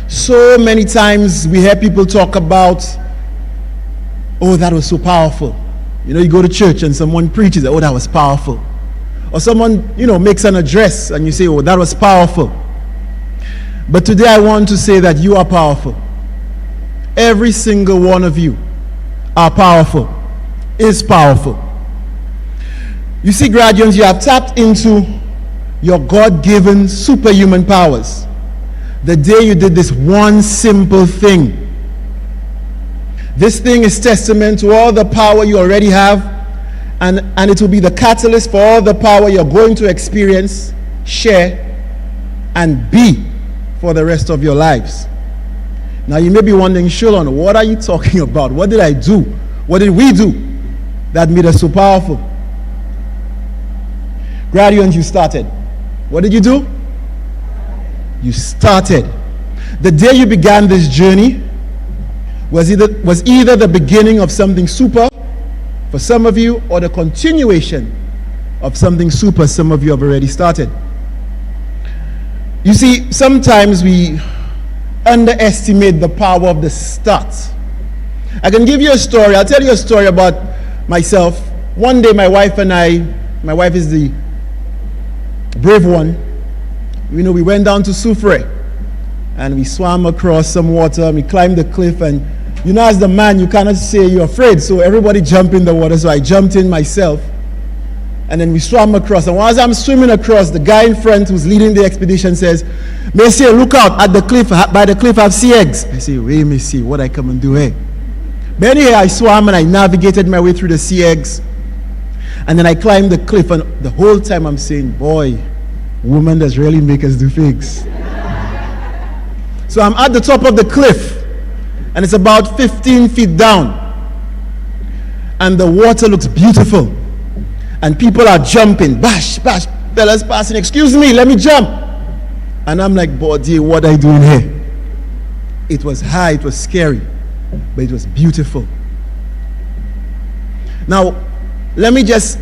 So many times we hear people talk about, oh, that was so powerful. You know, you go to church and someone preaches, oh, that was powerful. Or someone, you know, makes an address and you say, oh, that was powerful. But today I want to say that you are powerful. Every single one of you are powerful, is powerful. You see, graduates, you have tapped into your God-given superhuman powers the day you did this one simple thing. This thing is testament to all the power you already have, and it will be the catalyst for all the power you're going to experience, share, and be for the rest of your lives. Now you may be wondering, Sherlon, what are you talking about? What did I do? What did we do that made us so powerful? Graduates, you started. What did you do? You started. The day you began this journey was either the beginning of something super for some of you, or the continuation of something super some of you have already started. You see, sometimes we underestimate the power of the start. I can give you a story. I'll tell you a story about myself. One day my wife is the brave one. You know, we went down to Soufre and we swam across some water and we climbed the cliff, and you know, as the man, you cannot say you're afraid, so everybody jumped in the water, so I jumped in myself. And then we swam across. And as I'm swimming across, the guy in front who's leading the expedition says, Monsieur, look out at the cliff. By the cliff, I have sea eggs. I say, wait, Monsieur, what I come and do here? But anyway, I swam and I navigated my way through the sea eggs. And then I climbed the cliff. And the whole time I'm saying, boy, woman does really make us do things. So I'm at the top of the cliff. And it's about 15 feet down. And the water looks beautiful. And people are jumping, bash, bash, fellas passing, excuse me, let me jump. And I'm like, body, what are you doing here? It was high, it was scary, but it was beautiful. Now, let me just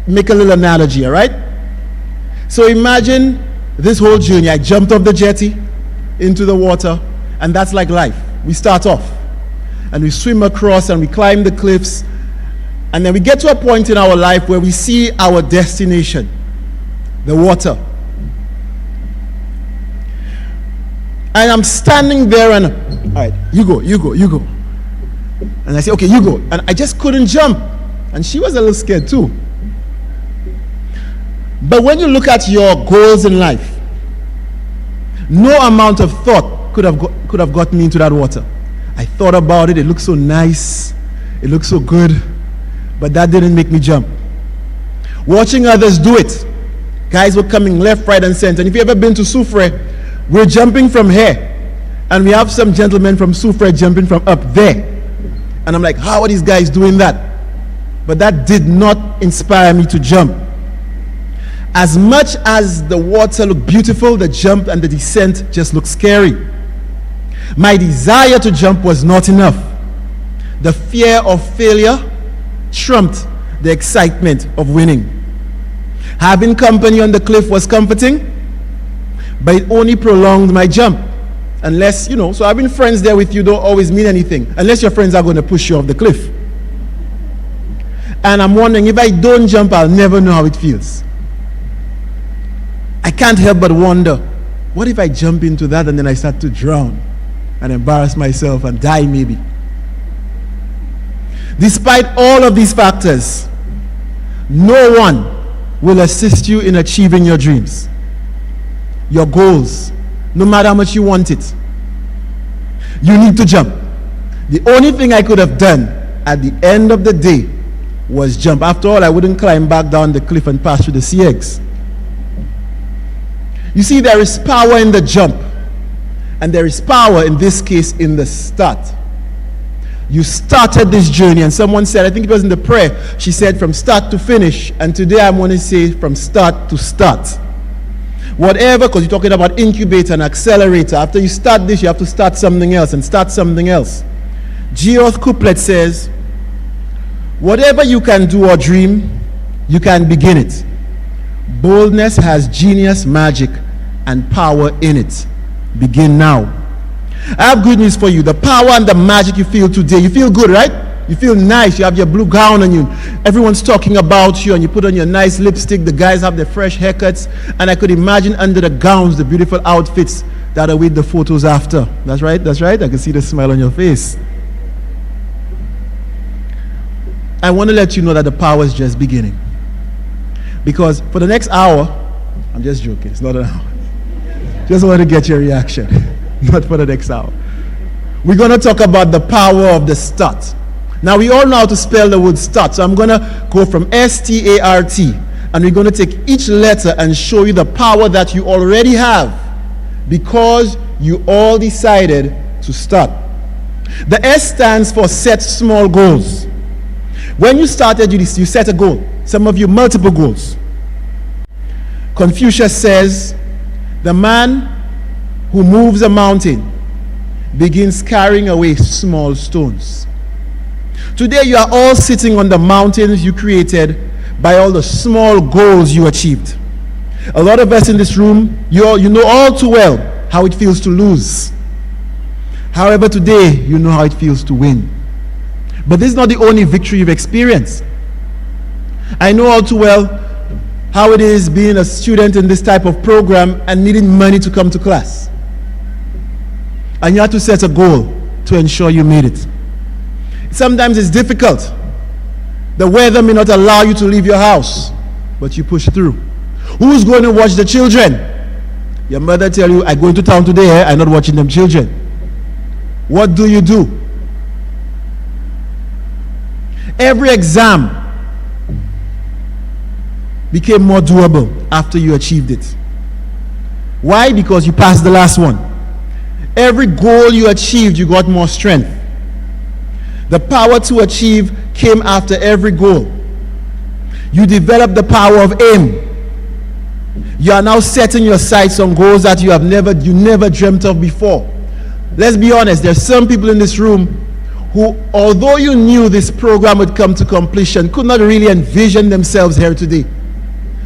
make a little analogy, all right? So imagine this whole journey. I jumped off the jetty into the water, and that's like life. We start off, and we swim across, and we climb the cliffs, and then we get to a point in our life where we see our destination, the water. And I'm standing there and, all right, you go. And I say, okay, you go. And I just couldn't jump. And she was a little scared too. But when you look at your goals in life, no amount of thought could have gotten me into that water. I thought about it. It looked so nice. It looked so good. but that didn't make me jump. Watching others do it, guys were coming left, right, and center. And if you've ever been to Soufrière, we're jumping from here, and we have some gentlemen from Soufrière jumping from up there. And I'm like, how are these guys doing that? But that did not inspire me to jump. As much as the water looked beautiful, the jump and the descent just looked scary. My desire to jump was not enough. The fear of failure trumped the excitement of winning. Having company on the cliff was comforting, but it only prolonged my jump. Unless, so having friends there with you don't always mean anything, unless your friends are going to push you off the cliff. And I'm wondering, if I don't jump, I'll never know how it feels. I can't help but wonder, what if I jump into that and then I start to drown and embarrass myself and die maybe? Despite all of these factors, no one will assist you in achieving your dreams, your goals, no matter how much you want it. You need to jump. The only thing I could have done at the end of the day was jump. After all, I wouldn't climb back down the cliff and pass through the sea eggs. You see, there is power in the jump, and there is power in this case in the start. You started this journey, and someone said, I think it was in the prayer, she said from start to finish, and today I'm going to say from start to start. Whatever, because you're talking about incubator and accelerator. After you start this, you have to start something else and start something else. Geoff Couplet says, whatever you can do or dream, you can begin it. Boldness has genius, magic, and power in it. Begin now. I have good news for you. The power and the magic you feel today, you feel good, right? You feel nice. You have your blue gown on you. Everyone's talking about you, and you put on your nice lipstick. The guys have their fresh haircuts, and I could imagine under the gowns the beautiful outfits that are with the photos after. That's right, that's right. I can see the smile on your face. I want to let you know that the power is just beginning. Because for the next hour, I'm just joking, it's not an hour. Just want to get your reaction. Not for the next hour. We're going to talk about the power of the start. Now, we all know how to spell the word start, so I'm going to go from S-T-A-R-T, and we're going to take each letter and show you the power that you already have because you all decided to start. The S stands for set small goals. When you started, you set a goal. Some of you, multiple goals. Confucius says, the man who moves a mountain begins carrying away small stones. Today you are all sitting on the mountains you created by all the small goals you achieved. A lot of us in this room, you know all too well how it feels to lose. However, today you know how it feels to win. But this is not the only victory you've experienced. I know all too well how it is being a student in this type of program and needing money to come to class. And you have to set a goal to ensure you meet it. Sometimes it's difficult. The weather may not allow you to leave your house, but you push through. Who's going to watch the children? Your mother tell you, I'm going to town today, I'm not watching them children. What do? Every exam became more doable after you achieved it. Why? Because you passed the last one. Every goal you achieved, you got more strength. The power to achieve came after every goal. You developed the power of aim. You are now setting your sights on goals that you never dreamt of before. Let's be honest, there's some people in this room who, although you knew this program would come to completion, could not really envision themselves here today.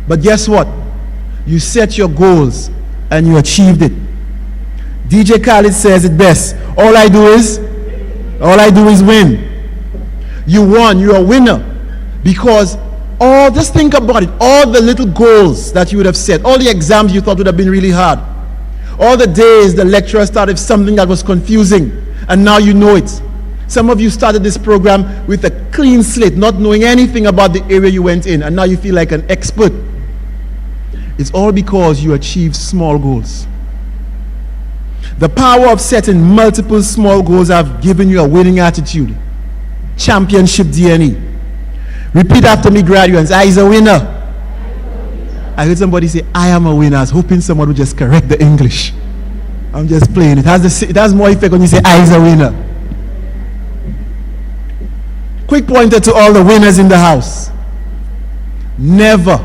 But guess what? You set your goals and you achieved it. DJ Khaled says it best. All I do is win. You won. You're a winner. Because just think about it. All the little goals that you would have set, all the exams you thought would have been really hard, all the days the lecturer started something that was confusing, and now you know it. Some of you started this program with a clean slate, not knowing anything about the area you went in, and now you feel like an expert. It's all because you achieved small goals. The power of setting multiple small goals have given you a winning attitude, championship DNA. Repeat after me, graduates. I is a winner. I heard somebody say, I am a winner. I was hoping someone would just correct the English. I'm just playing. It has more effect when you say, I is a winner. Quick pointer to all the winners in the house. Never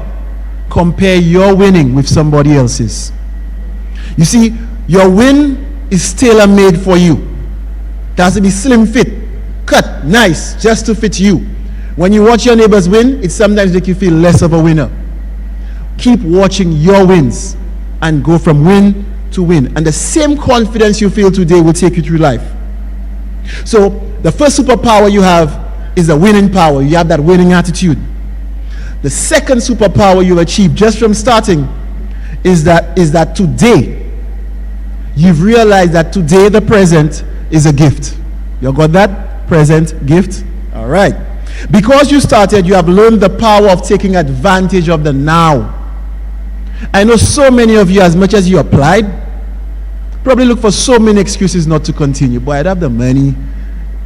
compare your winning with somebody else's. You see, your win is tailor-made for you. It has to be slim fit, cut, nice, just to fit you. When you watch your neighbors win, it sometimes makes you feel less of a winner. Keep watching your wins and go from win to win. And the same confidence you feel today will take you through life. So the first superpower you have is a winning power. You have that winning attitude. The second superpower you'll achieve just from starting is that today you've realized that today the present is a gift. You got that? Present, gift? All right. Because you started, you have learned the power of taking advantage of the now. I know so many of you, as much as you applied, probably look for so many excuses not to continue. Boy, I'd have the money.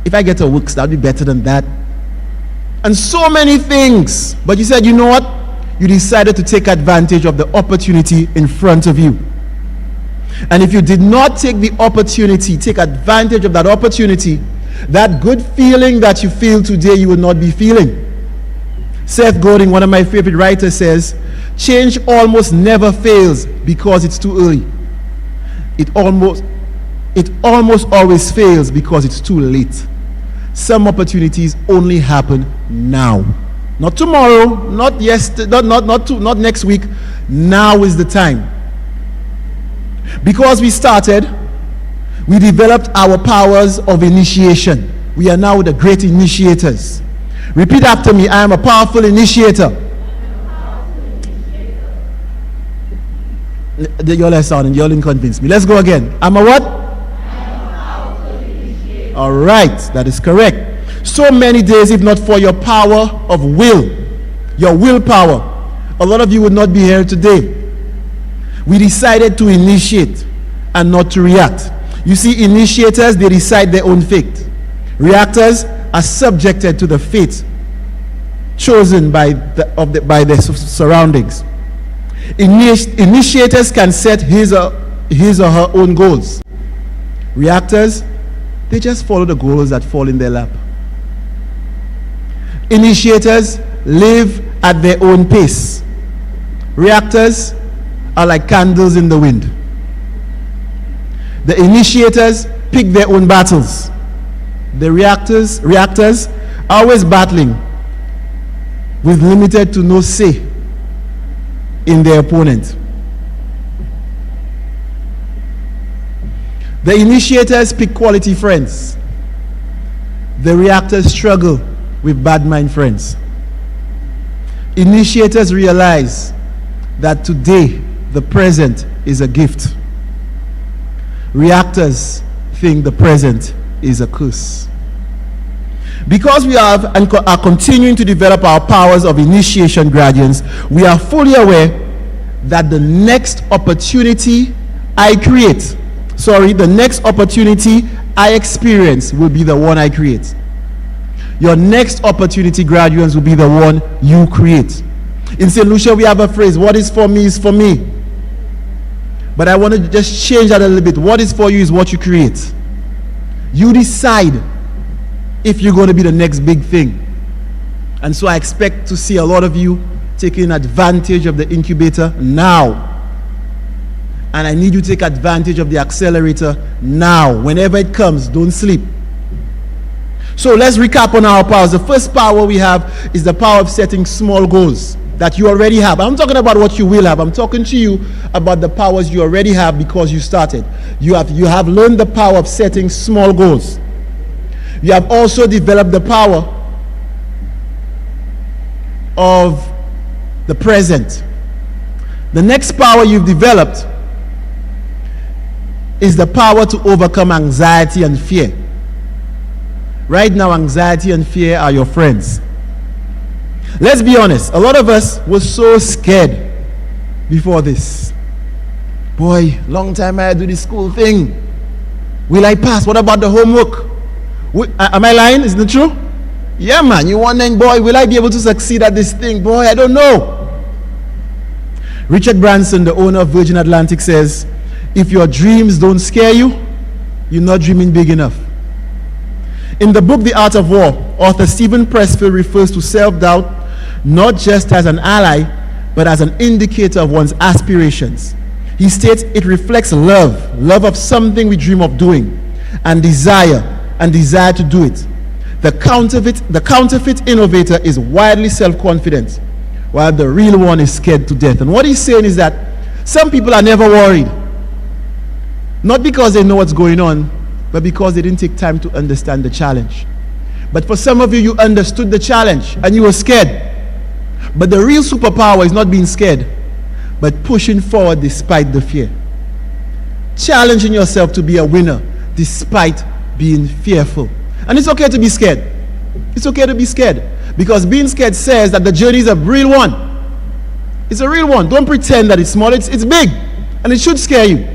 If I get a work, that'd be better than that. And so many things. But you said, you know what? You decided to take advantage of the opportunity in front of you. And if you did not take the opportunity, take advantage of that opportunity, that good feeling that you feel today, you will not be feeling. Seth Godin, one of my favorite writers, says, change almost never fails because it's too early. It almost always fails because it's too late. Some opportunities only happen now. Not tomorrow, not yesterday, not next week. Now is the time. Because we started, we developed our powers of initiation. We are now the great initiators. Repeat after me. I am a powerful initiator. Y'all are sounding, y'all didn't convince me. Let's go again. I'm a what? All right, that is correct. So many days, if not for your power of will, your willpower, a lot of you would not be here today. We decided to initiate and not to react. You see, initiators, they decide their own fate. Reactors are subjected to the fate chosen by their surroundings. Initiators can set his or her own goals. Reactors, they just follow the goals that fall in their lap. Initiators live at their own pace. Reactors are like candles in the wind. The initiators pick their own battles. The reactors are always battling with limited to no say in their opponent. The initiators pick quality friends. The reactors struggle with bad mind friends. Initiators realize that today the present is a gift. Reactors think the present is a curse. Because we have and are continuing to develop our powers of initiation, graduates, we are fully aware that the next opportunity the next opportunity I experience will be the one I create. Your next opportunity, graduates, will be the one you create. In St. Lucia, we have a phrase, what is for me is for me. But I want to just change that a little bit. What is for you is what you create. You decide if you're going to be the next big thing. And so I expect to see a lot of you taking advantage of the incubator now. And I need you to take advantage of the accelerator now. Whenever it comes, don't sleep. So let's recap on our powers. The first power we have is the power of setting small goals that you already have. I'm talking about what you will have. I'm talking to you about the powers you already have because you started. You have learned the power of setting small goals. You have also developed the power of the present. The next power you've developed is the power to overcome anxiety and fear. Right now, anxiety and fear are your friends. Let's be honest, a lot of us were so scared before this. Boy, long time I do this school thing. Will I pass? What about the homework? Am I lying? Isn't it true? Yeah, man, you wondering, boy, will I be able to succeed at this thing? Boy, I don't know. Richard Branson, the owner of Virgin Atlantic, says, if your dreams don't scare you, you're not dreaming big enough. In the book The Art of War, author Stephen Pressfield refers to self-doubt not just as an ally, but as an indicator of one's aspirations. He states it reflects love of something we dream of doing, and desire to do it. The counterfeit innovator is wildly self-confident, while the real one is scared to death. And what he's saying is that some people are never worried, not because they know what's going on, but because they didn't take time to understand the challenge. But for some of you, you understood the challenge and you were scared. But the real superpower is not being scared, but pushing forward despite the fear. Challenging yourself to be a winner despite being fearful. And it's okay to be scared. It's okay to be scared, because being scared says that the journey is a real one. It's a real one. Don't pretend that it's small. It's big, and it should scare you,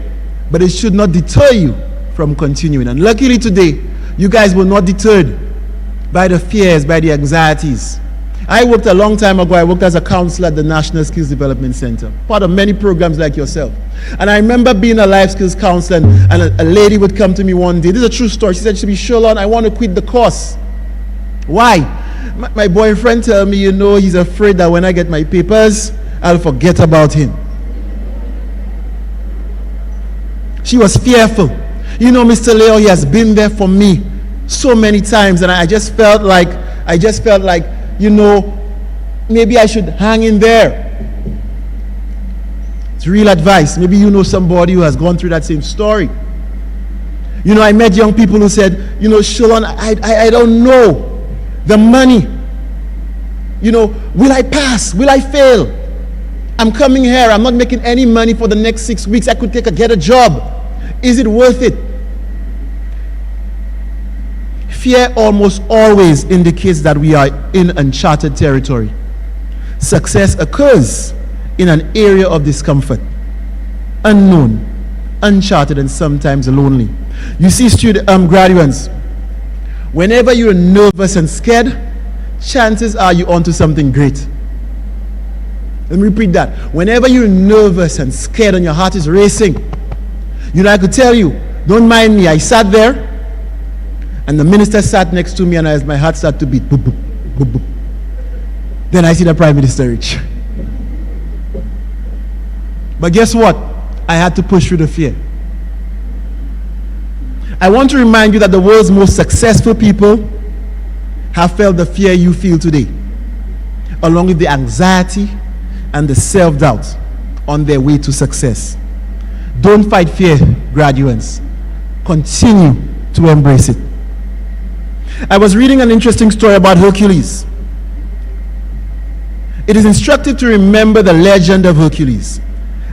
but it should not deter you from continuing. And luckily today, you guys were not deterred by the fears, by the anxieties. I worked a long time ago, I worked as a counselor at the National Skills Development Center, part of many programs like yourself. And I remember being a life skills counselor, and a lady would come to me one day. This is a true story. She said to me, Sholon, I want to quit the course. Why? My boyfriend told me, he's afraid that when I get my papers, I'll forget about him. She was fearful. Mr. Leo, he has been there for me so many times, and I just felt like, maybe I should hang in there. It's real advice. Maybe you know somebody who has gone through that same story. I met young people who said, Sholon, I don't know. The money. Will I pass? Will I fail? I'm coming here. I'm not making any money for the next 6 weeks. I could get a job. Is it worth it? Fear almost always indicates that we are in uncharted territory. Success occurs in an area of discomfort, unknown, uncharted, and sometimes lonely. You see, graduates, whenever you're nervous and scared, chances are you're onto something great. Let me repeat that. Whenever you're nervous and scared and your heart is racing, I could tell you, don't mind me, I sat there, and the minister sat next to me, and as my heart started to beat, boop, boop, boop, boop. Then I see the Prime Minister reach. But guess what? I had to push through the fear. I want to remind you that the world's most successful people have felt the fear you feel today, along with the anxiety and the self-doubt on their way to success. Don't fight fear, graduates. Continue to embrace it. I was reading an interesting story about Hercules. It is instructive to remember the legend of Hercules.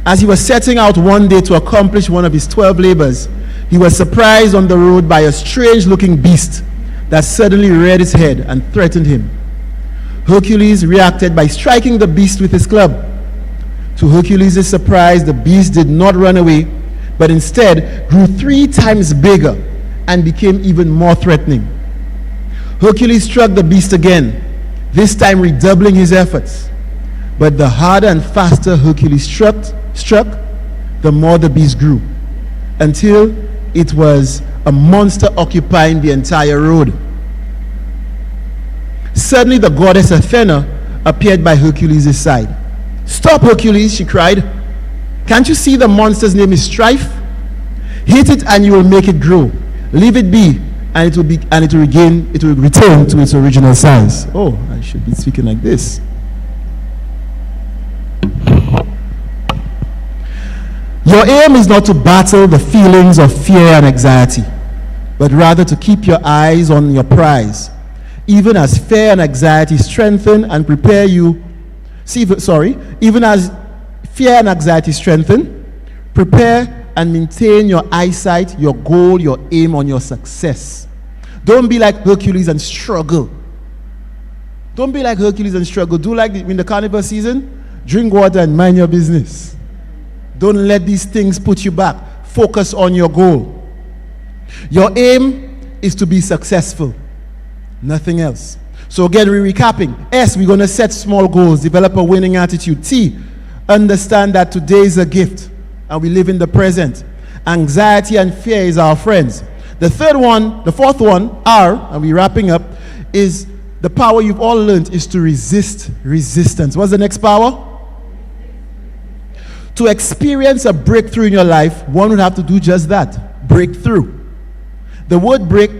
As he was setting out one day to accomplish one of his 12 labors, he was surprised on the road by a strange-looking beast that suddenly reared its head and threatened him. Hercules reacted by striking the beast with his club. To Hercules' surprise, the beast did not run away, but instead grew 3 times bigger and became even more threatening. Hercules struck the beast again, this time redoubling his efforts. But the harder and faster Hercules struck, the more the beast grew, until it was a monster occupying the entire road. Suddenly the goddess Athena appeared by Hercules' side. "Stop, Hercules," she cried. "Can't you see the monster's name is Strife? Hit it and you will make it grow. Leave it be, and it will return to its original size." Oh, I should be speaking like this. Your aim is not to battle the feelings of fear and anxiety, but rather to keep your eyes on your prize. Even as fear and anxiety strengthen and prepare you, even as fear and anxiety strengthen, prepare and maintain your eyesight, your goal, your aim on your success. Don't be like Hercules and struggle. Don't be like Hercules and struggle. Do like in the carnival season, drink water and mind your business. Don't let these things put you back. Focus on your goal. Your aim is to be successful, nothing else. So again, we're recapping. S, we're going to set small goals, develop a winning attitude. T, understand that today is a gift and we live in the present. Anxiety and fear is our friends. The fourth one, R, and we're wrapping up, is the power you've all learned is to resist resistance. What's the next power? To experience a breakthrough in your life, one would have to do just that, breakthrough. The word break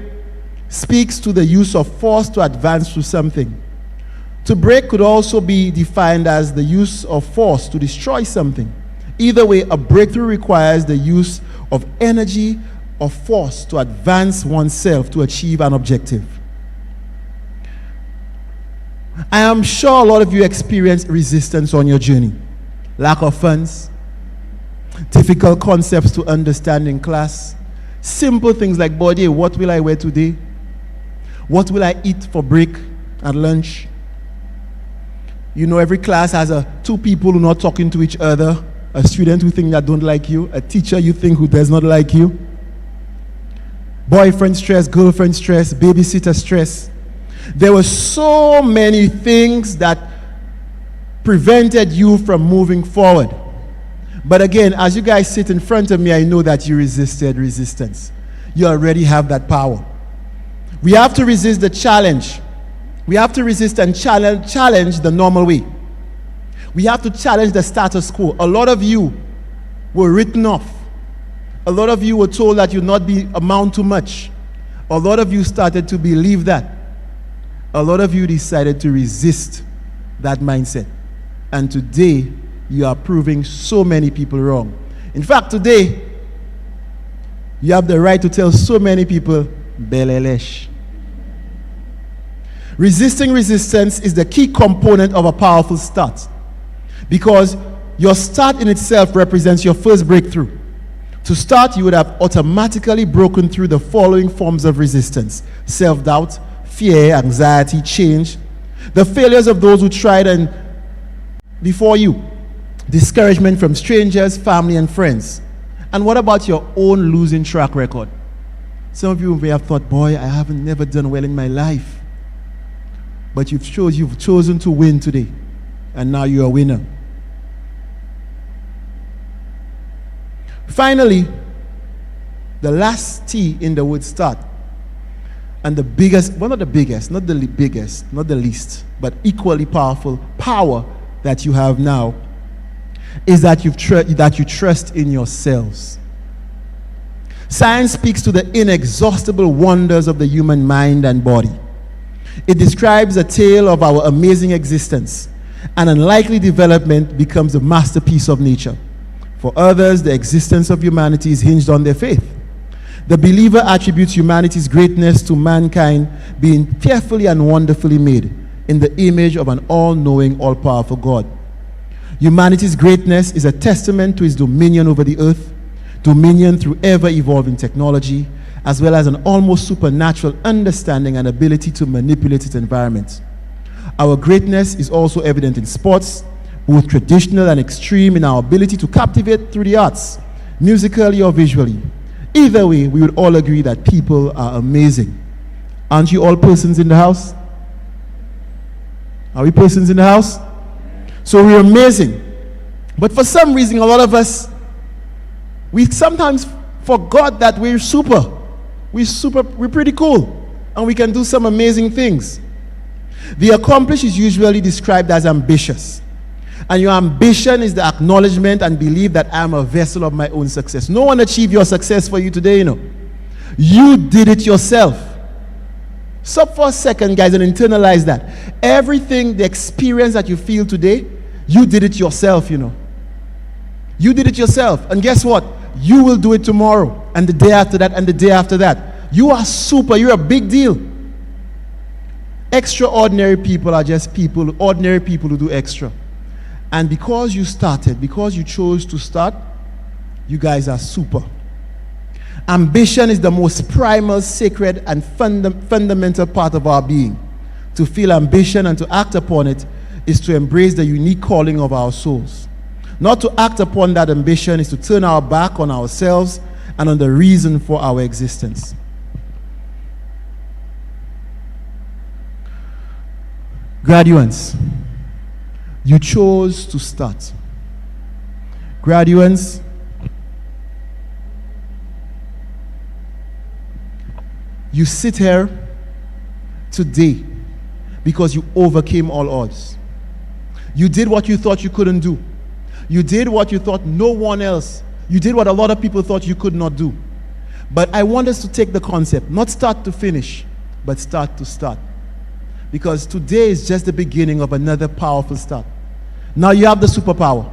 speaks to the use of force to advance through something. To break could also be defined as the use of force to destroy something. Either way, a breakthrough requires the use of energy or force to advance oneself to achieve an objective. I am sure a lot of you experienced resistance on your journey. Lack of funds, difficult concepts to understand in class, simple things like, body, what will I wear today? What will I eat for break at lunch? You know, every class has two people who are not talking to each other, a student who think that don't like you, a teacher you think who does not like you. Boyfriend stress, girlfriend stress, babysitter stress. There were so many things that prevented you from moving forward. But again, as you guys sit in front of me, I know that you resisted resistance. You already have that power. We have to resist the challenge. We have to resist and challenge the normal way. We have to challenge the status quo. A lot of you were written off. A lot of you were told that you not amount to much. A lot of you started to believe that. A lot of you decided to resist that mindset. And today, you are proving so many people wrong. In fact, today, you have the right to tell so many people, Belelesh. Resisting resistance is the key component of a powerful start. Because your start in itself represents your first breakthrough. To start, you would have automatically broken through the following forms of resistance: self-doubt, fear, anxiety, change, the failures of those who tried and before you, discouragement from strangers, family, and friends. And what about your own losing track record? Some of you may have thought, boy, I haven't never done well in my life. But you've chosen to win today, and now you're a winner. Finally, the last T in the word start, and the biggest, well, not the biggest, not the biggest, not the least, but equally powerful power that you have now, is that you trust in yourselves. Science speaks to the inexhaustible wonders of the human mind and body. It describes a tale of our amazing existence. An unlikely development becomes a masterpiece of nature. For others, the existence of humanity is hinged on their faith. The believer attributes humanity's greatness to mankind being fearfully and wonderfully made in the image of an all-knowing, all-powerful God. Humanity's greatness is a testament to his dominion over the earth, dominion through ever-evolving technology, as well as an almost supernatural understanding and ability to manipulate its environment. Our greatness is also evident in sports, both traditional and extreme, in our ability to captivate through the arts, musically or visually. Either way, we would all agree that people are amazing. Aren't you all persons in the house? Are we persons in the house? So we're amazing. But for some reason, a lot of us, we sometimes forgot that we're super. We're pretty cool. And we can do some amazing things. The accomplished is usually described as ambitious. And your ambition is the acknowledgement and belief that I'm a vessel of my own success. No one achieved your success for you today, you know. You did it yourself. Stop for a second, guys, and internalize that. Everything, the experience that you feel today, you did it yourself, you know. You did it yourself. And guess what? You will do it tomorrow, and the day after that, and the day after that. You are super. You're a big deal. Extraordinary people are just people, ordinary people who do extra. And because you started, because you chose to start, you guys are super. Ambition is the most primal, sacred, and fundamental part of our being. To feel ambition and to act upon it is to embrace the unique calling of our souls. Not to act upon that ambition is to turn our back on ourselves and on the reason for our existence. Graduates, you chose to start. Graduates, you sit here today because you overcame all odds. You did what you thought you couldn't do. You did what you thought no one else. You did what a lot of people thought you could not do. But I want us to take the concept, not start to finish, but start to start. Because today is just the beginning of another powerful start. Now you have the superpower.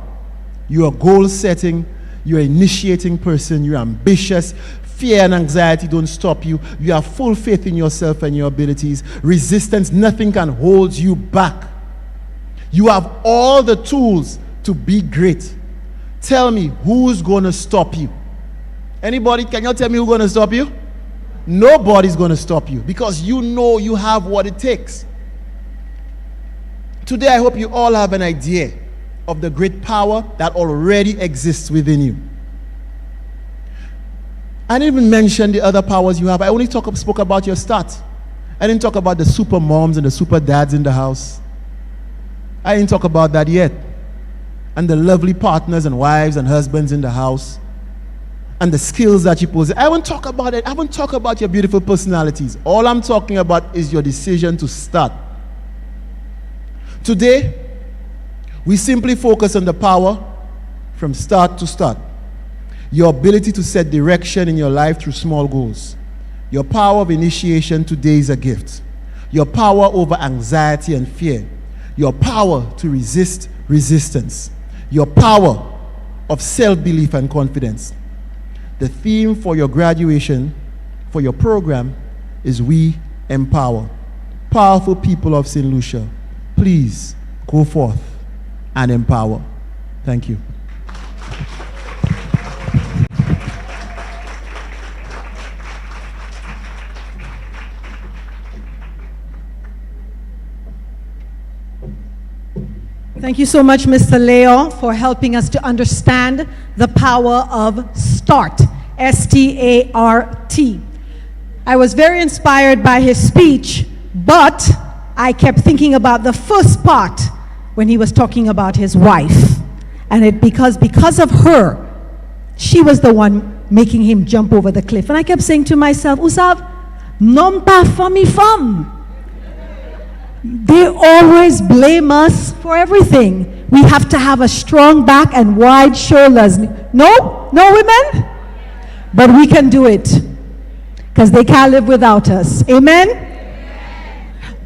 You're a goal-setting, you're an initiating person, you're ambitious. Fear and anxiety don't stop you. You have full faith in yourself and your abilities. Resistance, nothing can hold you back. You have all the tools to be great. Tell me, who's going to stop you? Anybody, can you tell me who's going to stop you? Nobody's going to stop you because you know you have what it takes. Today, I hope you all have an idea of the great power that already exists within you. I didn't even mention the other powers you have. I only spoke about your start. I didn't talk about the super moms and the super dads in the house. I didn't talk about that yet. And the lovely partners and wives and husbands in the house. And the skills that you possess. I won't talk about it. I won't talk about your beautiful personalities. All I'm talking about is your decision to start. Today, we simply focus on the power from start to start. Your ability to set direction in your life through small goals. Your power of initiation today is a gift. Your power over anxiety and fear. Your power to resist resistance. Your power of self-belief and confidence. The theme for your graduation, for your program, is We Empower. Powerful people of St. Lucia, please go forth and empower. Thank you. Thank you so much, Mr. Leo, for helping us to understand the power of START, S-T-A-R-T. I was very inspired by his speech, but I kept thinking about the first part when he was talking about his wife. And because of her, she was the one making him jump over the cliff. And I kept saying to myself, Usav, non pas femme femme. They always blame us for everything. We have to have a strong back and wide shoulders. No women? But we can do it because they can't live without us. Amen?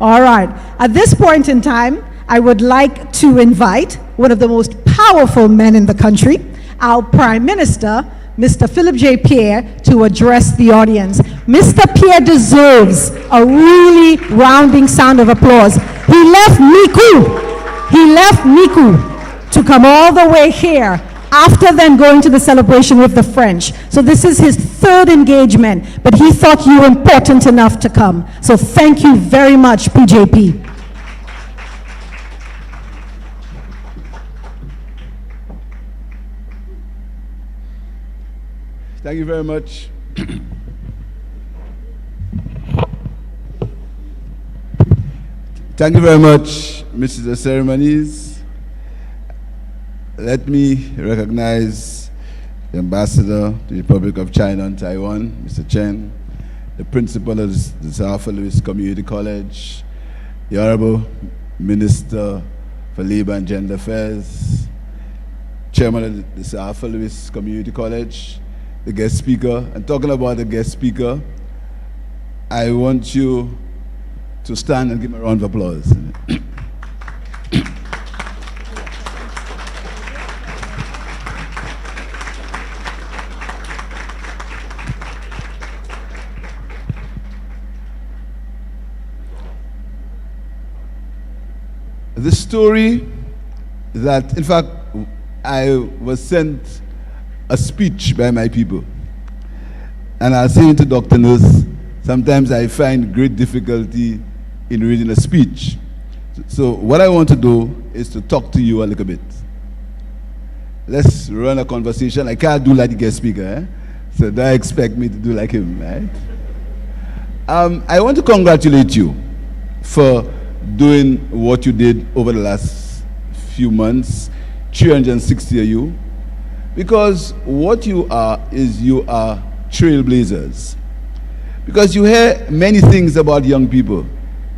All right. At this point in time, I would like to invite one of the most powerful men in the country, our Prime Minister, Mr. Philip J. Pierre, to address the audience. Mr. Pierre deserves a really rounding sound of applause. He left Miku to come all the way here after then going to the celebration with the French. So this is his third engagement, but he thought you were important enough to come. So thank you very much, PJP. Thank you very much. Thank you very much, Mrs. The Ceremonies. Let me recognize the Ambassador to the Republic of China and Taiwan, Mr. Chen, the Principal of the South Louis Community College, the Honorable Minister for Labor and Gender Affairs, Chairman of the South Louis Community College, the guest speaker. And talking about the guest speaker, I want you to stand and give me a round of applause. The story that, in fact, I was sent a speech by my people. And I was saying to Dr. Nurse, sometimes I find great difficulty in reading a speech. So what I want to do is to talk to you a little bit. Let's run a conversation. I can't do like the guest speaker, eh? So don't expect me to do like him, right? I want to congratulate you for doing what you did over the last few months, 360 of you, because what you are is you are trailblazers. Because you hear many things about young people.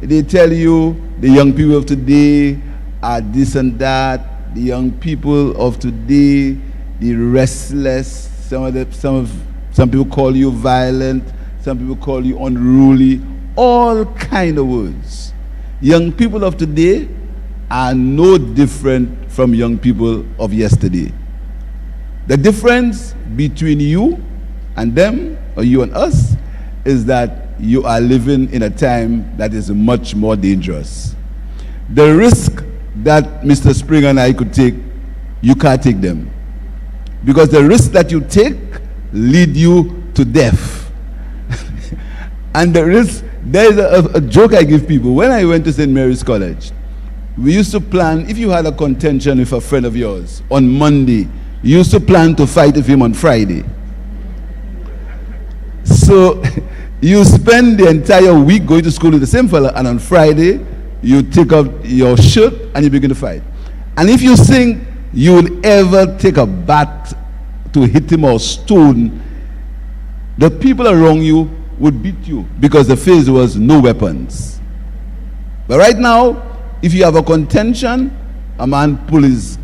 They tell you the young people of today are this and that, the young people of today, the restless, some people call you violent, some people call you unruly, all kind of words. Young people of today are no different from young people of yesterday. The difference between you and them, or you and us, is that you are living in a time that is much more dangerous. The risk that Mr. Spring and I could take, you can't take them. Because the risk that you take lead you to death. And the risk, there is a joke I give people. When I went to St. Mary's College, we used to plan, if you had a contention with a friend of yours on Monday, you used to plan to fight with him on Friday. So you spend the entire week going to school with the same fella, and on Friday, you take off your shirt and you begin to fight. And if you think you will ever take a bat to hit him or stone, the people around you would beat you because the phase was no weapons. But right now, if you have a contention, a man pull his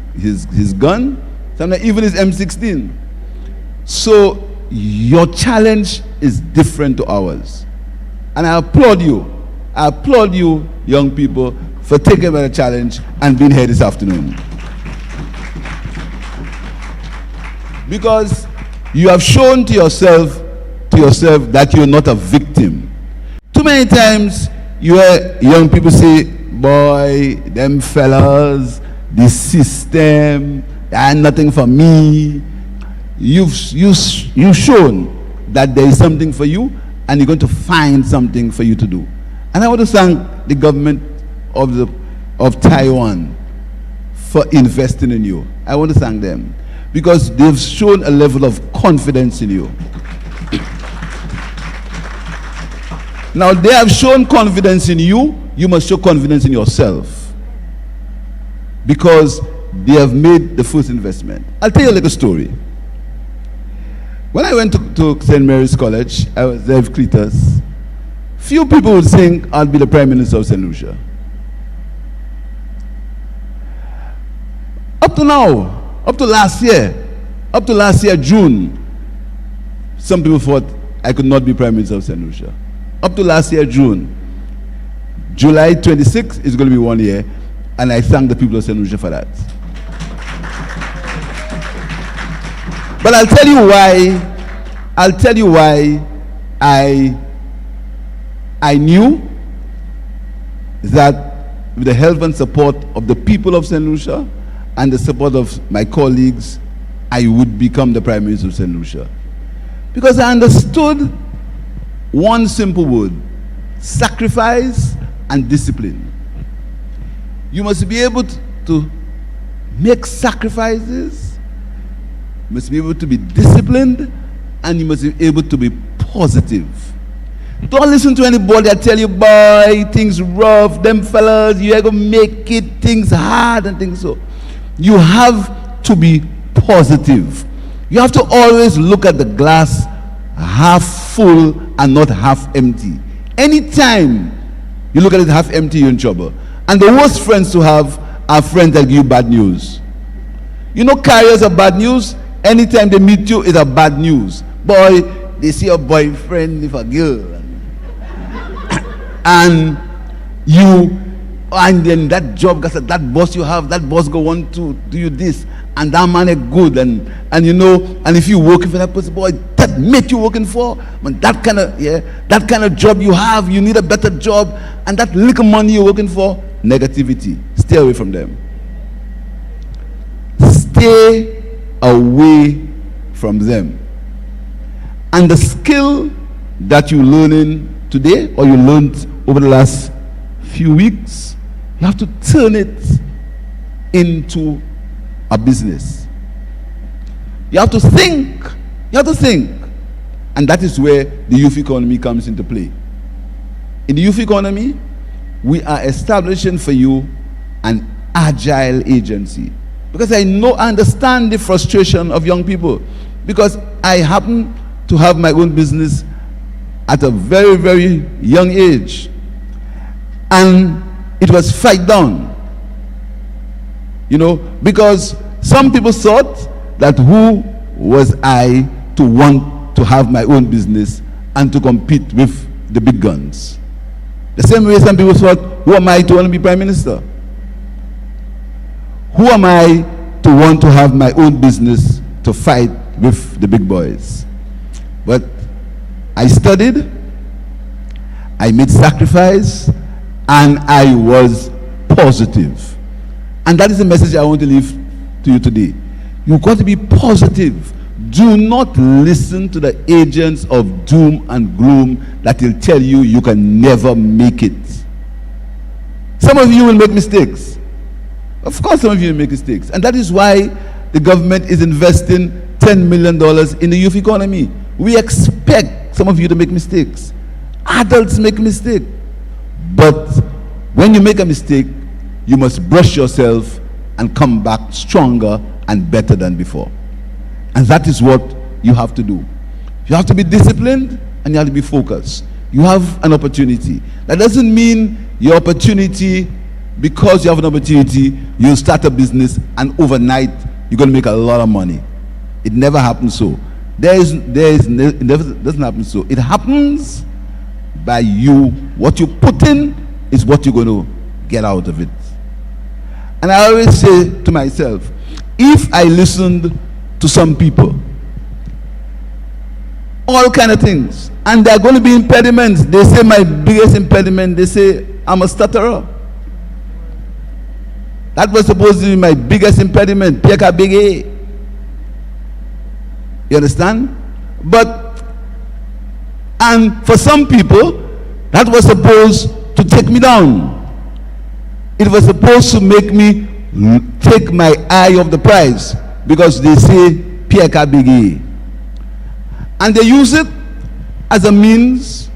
gun, sometimes even his M16. So your challenge is different to ours. And I applaud you. I applaud you, young people, for taking up the challenge and being here this afternoon. Because you have shown to yourself that you're not a victim. Too many times you hear young people say, boy, them fellas, the system, they are nothing for me. You've shown that there is something for you, and you're going to find something for you to do. And I want to thank the government of Taiwan for investing in you. I want to thank them because they've shown a level of confidence in you. Now they have shown confidence in you, you must show confidence in yourself, because they have made the first investment. I'll tell you a little story. When I went to St. Mary's College, I was there with Cletus. Few people would think I'll be the Prime Minister of St. Lucia. Up to now, up to last year, June, some people thought I could not be Prime Minister of St. Lucia. Up to last year, June. July 26th is going to be 1 year, and I thank the people of St. Lucia for that. But I'll tell you why I knew that with the help and support of the people of St. Lucia and the support of my colleagues, I would become the Prime Minister of St. Lucia. Because I understood one simple word: sacrifice and discipline. You must be able to make sacrifices, you must be able to be disciplined, and you must be able to be positive. Don't listen to anybody that tell you, boy, things rough, them fellas, you ain't gonna make it, things hard and things so. You have to be positive. You have to always look at the glass half full and not half empty. Anytime you look at it half empty, you're in trouble. And the worst friends to have are friends that give you bad news. You know, carriers of bad news, anytime they meet you, it's a bad news. Boy, they see a boyfriend with a girl. And then that job, that boss you have, that boss go want to do you this, and that man is good, and you know, and if you working for that person, boy, that mate you working for, man, that kind of job you have, you need a better job, and that little money you're working for, negativity. Stay away from them. Stay away from them. And the skill that you're learning today, or you learned over the last few weeks, you have to turn it into a business. You have to think. And that is where the youth economy comes into play. In the youth economy, we are establishing for you an agile agency. Because I understand the frustration of young people. Because I happen to have my own business at a very, very young age. And it was fight down. Because some people thought that who was I to want to have my own business and to compete with the big guns? The same way some people thought, who am I to want to be prime minister? Who am I to want to have my own business to fight with the big boys? But I studied, I made sacrifice, and I was positive. And that is the message I want to leave to you today. You've got to be positive. Do not listen to the agents of doom and gloom that will tell you you can never make it. Some of you will make mistakes. Of course, some of you will make mistakes. And that is why the government is investing $10 million in the youth economy. We expect some of you to make mistakes. Adults make mistakes. But when you make a mistake, you must brush yourself and come back stronger and better than before. And that is what you have to do. You have to be disciplined and you have to be focused. You have an opportunity. That doesn't mean your opportunity, because you have an opportunity, you start a business and overnight you're going to make a lot of money. It never happens so. It never doesn't happen so. It happens by you. What you put in is what you're going to get out of it. And I always say to myself, if I listened to some people, all kind of things, and there are going to be impediments. They say my biggest impediment, they say I'm a stutterer. That was supposed to be my biggest impediment, Pieka Big A. You understand? And for some people, that was supposed to take me down. It was supposed to make me take my eye off the prize, because they say Pieka Big A. And they use it as a means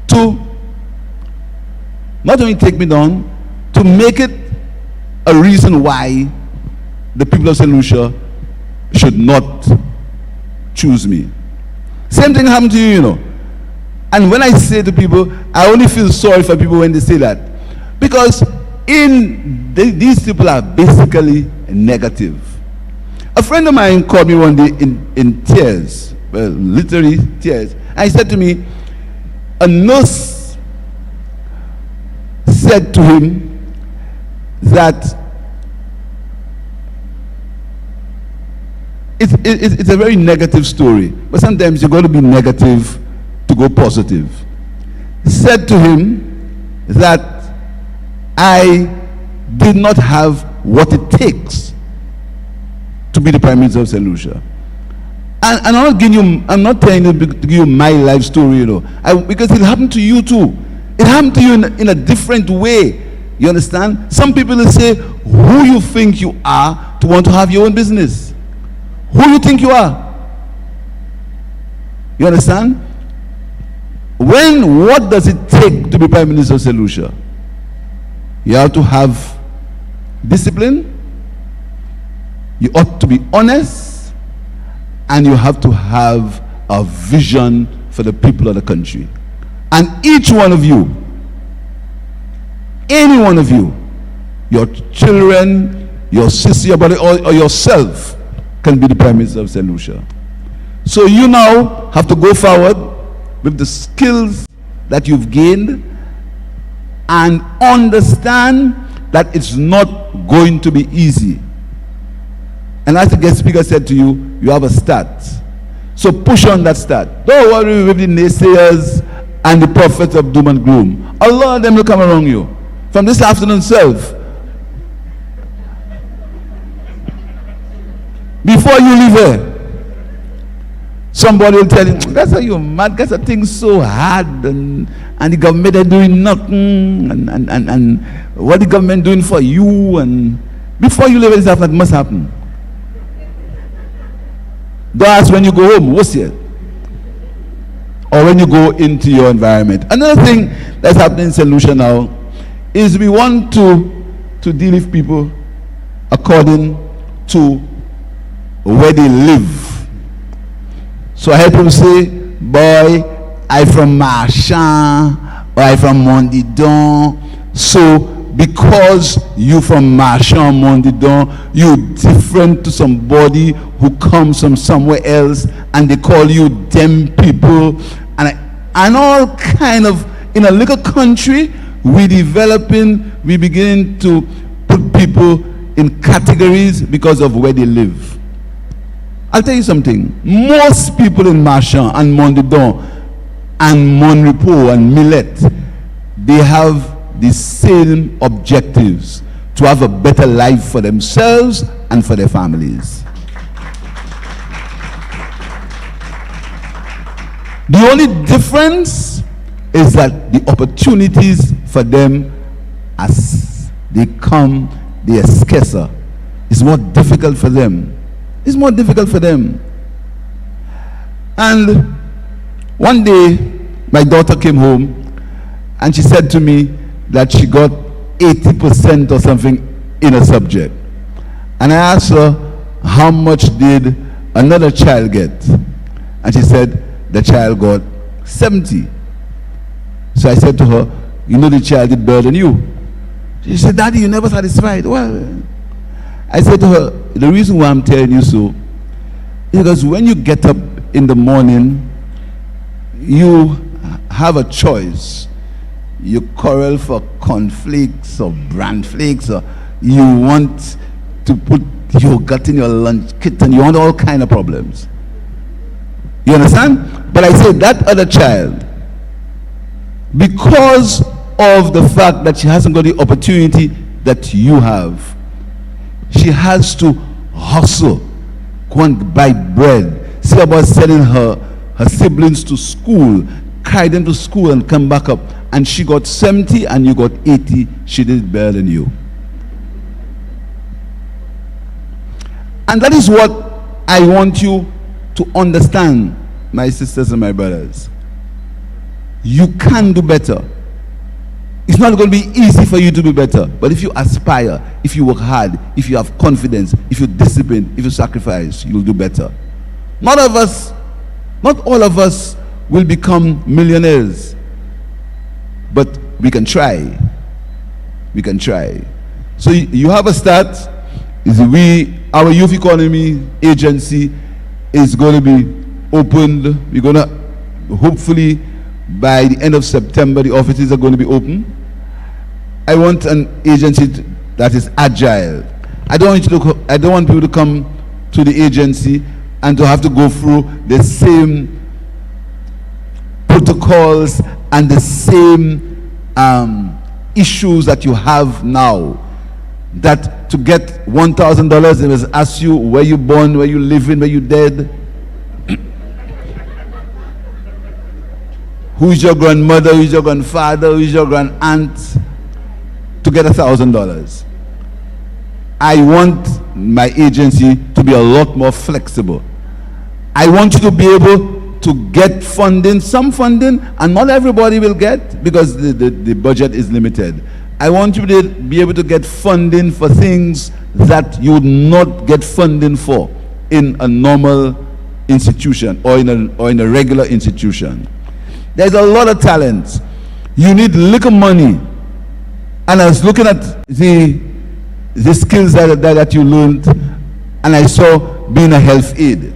to not only take me down, to make it a reason why the people of St. Lucia should not choose me. Same thing happened to you, And when I say to people, I only feel sorry for people when they say that. Because these people are basically negative. A friend of mine called me one day in tears, well, literally tears. And he said to me, a nurse said to him that it's a very negative story, but sometimes you've got to be negative to go positive. He said to him that I did not have what it takes to be the Prime Minister of St. Lucia. And I'm not telling you to give you my life story, because it happened to you too. It happened to you in a different way. You understand? Some people will say, who you think you are to want to have your own business? Who you think you are? You understand? What does it take to be Prime Minister of St. Lucia? You have to have discipline. You ought to be honest. And you have to have a vision for the people of the country. And each one of you, any one of you, your children, your sister, your brother, or yourself can be the Prime Minister of St. Lucia. So you now have to go forward with the skills that you've gained and understand that it's not going to be easy. And as the guest speaker said to you, you have a start. So push on that start. Don't worry with the naysayers and the prophets of doom and gloom. A lot of them will come around you. From this afternoon itself, before you leave here, somebody will tell you, that's how you're mad, that's a thing so hard, and the government are doing nothing, and what the government doing for you, and before you leave it, that must happen. Don't ask when you go home, what's it? Or when you go into your environment. Another thing that's happening in St. Lucia now is we want to deal with people according to where they live. So I help them say, boy, I from Marchand, or I from Mondidon. So because you from Marchand, Mondidon, you different to somebody who comes from somewhere else, and they call you them people, and all kind of, in a little country, we begin to put people in categories because of where they live. I'll tell you something. Most people in Marchand and Mondidon and Monrepo and Millet, they have the same objectives: to have a better life for themselves and for their families. The only difference is that the opportunities for them as they come, they are scarcer. It's more difficult for them. It's more difficult for them. And one day, my daughter came home and she said to me that she got 80% or something in a subject. And I asked her, how much did another child get? And she said, the child got 70. So I said to her, you know the child did better than you. She said, Daddy, you never satisfied. Well, I said to her, the reason why I'm telling you so is because when you get up in the morning, you have a choice. You quarrel for cornflakes or bran flakes, or you want to put yogurt in your lunch kit, and you want all kind of problems. You understand? But I said that other child, because of the fact that she hasn't got the opportunity that you have, she has to hustle, go and buy bread, see about sending her siblings to school, carry them to school and come back up. And she got 70 and you got 80. She did better than you. And that is what I want you to understand, my sisters and my brothers. You can do better. It's not going to be easy for you to do better, but if you aspire, if you work hard, if you have confidence, if you discipline, if you sacrifice, you'll do better. Not all of us will become millionaires, but we can try. We can try. So you have a start. Our youth economy agency is going to be opened. We're going to, hopefully, by the end of September, the offices are going to be open. I want an agency that is agile. I don't want people to come to the agency and to have to go through the same protocols and the same issues that you have now. That to get $1,000, they must ask you where you born, where you living, where you dead. Who is your grandmother, who is your grandfather, who is your grand aunt, to get $1,000. I want my agency to be a lot more flexible. I want you to be able to get funding, some funding, and not everybody will get because the budget is limited. I want you to be able to get funding for things that you would not get funding for in a normal institution or in a regular institution. There's a lot of talent. You need little money. And I was looking at the skills that you learned, and I saw being a health aide.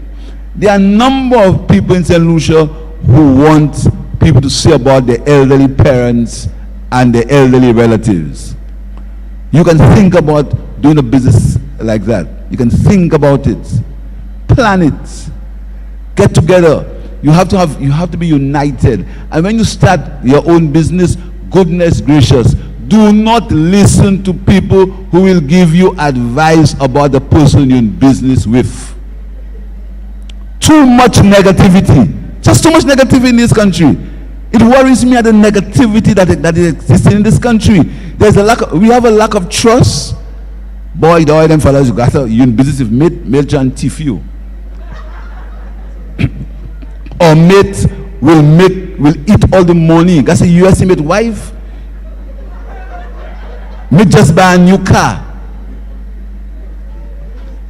There are a number of people in St. Lucia who want people to see about their elderly parents and their elderly relatives. You can think about doing a business like that. You can think about it. Plan it. Get together. You have to be united. And when you start your own business, goodness gracious, do not listen to people who will give you advice about the person you're in business with. Too much negativity. Just too much negativity in this country. It worries me at the negativity that exists in this country. We have a lack of trust. Boy, the all them fellas you in business with mate and thief you. Or mate will eat all the money. That's a US mate wife. may just buy a new car.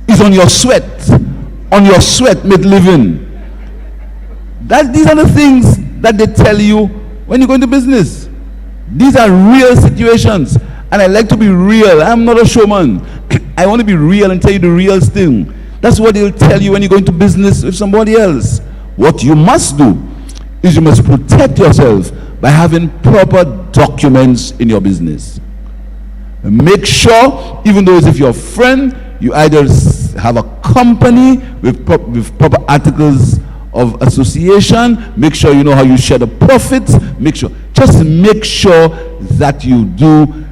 It's on your sweat. On your sweat, make living. These are the things that they tell you when you go into business. These are real situations. And I like to be real. I'm not a showman. I want to be real and tell you the real thing. That's what they'll tell you when you go into business with somebody else. What you must do is you must protect yourself by having proper documents in your business. And make sure, even though if you're a friend, you either have a company with proper articles of association. Make sure you know how you share the profits. Just make sure that you do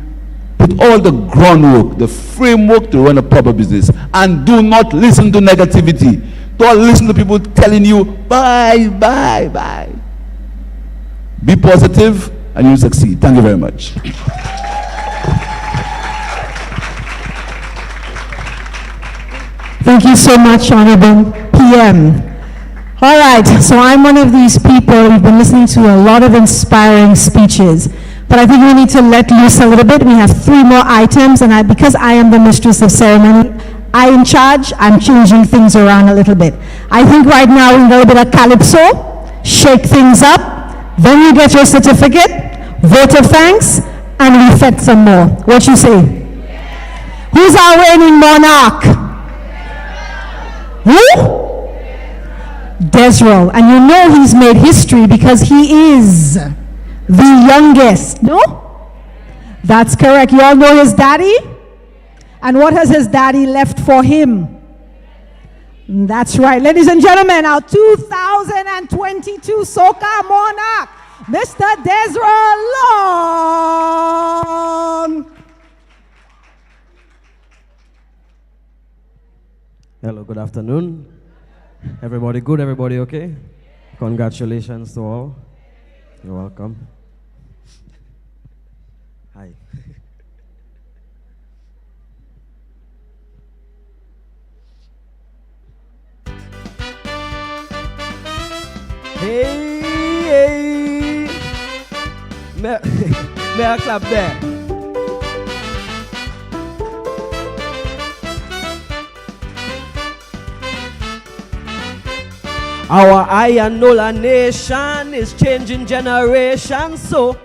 put all the groundwork, the framework to run a proper business. And do not listen to negativity. Don't listen to people telling you, bye, bye, bye. Be positive and you'll succeed. Thank you very much. Thank you so much, Honorable PM. All right, so I'm one of these people. We've been listening to a lot of inspiring speeches, but I think we need to let loose a little bit. We have 3 more items, and because I am the mistress of ceremony, I'm in charge. I'm changing things around a little bit. I think right now we're a little bit of calypso, shake things up, then you get your certificate, vote of thanks, and we fed some more. What you say? Who's our reigning monarch? Who? Desrel. And you know he's made history because he is the youngest. No? That's correct. You all know his daddy? And what has his daddy left for him? That's right. Ladies and gentlemen, our 2022 Soca Monarch, Mr. Desrel Long. Hello, good afternoon. Everybody good? Everybody okay? Congratulations to all. You're welcome. Hi. Hey, may I clap there? Our Ayanola nation is changing generations, so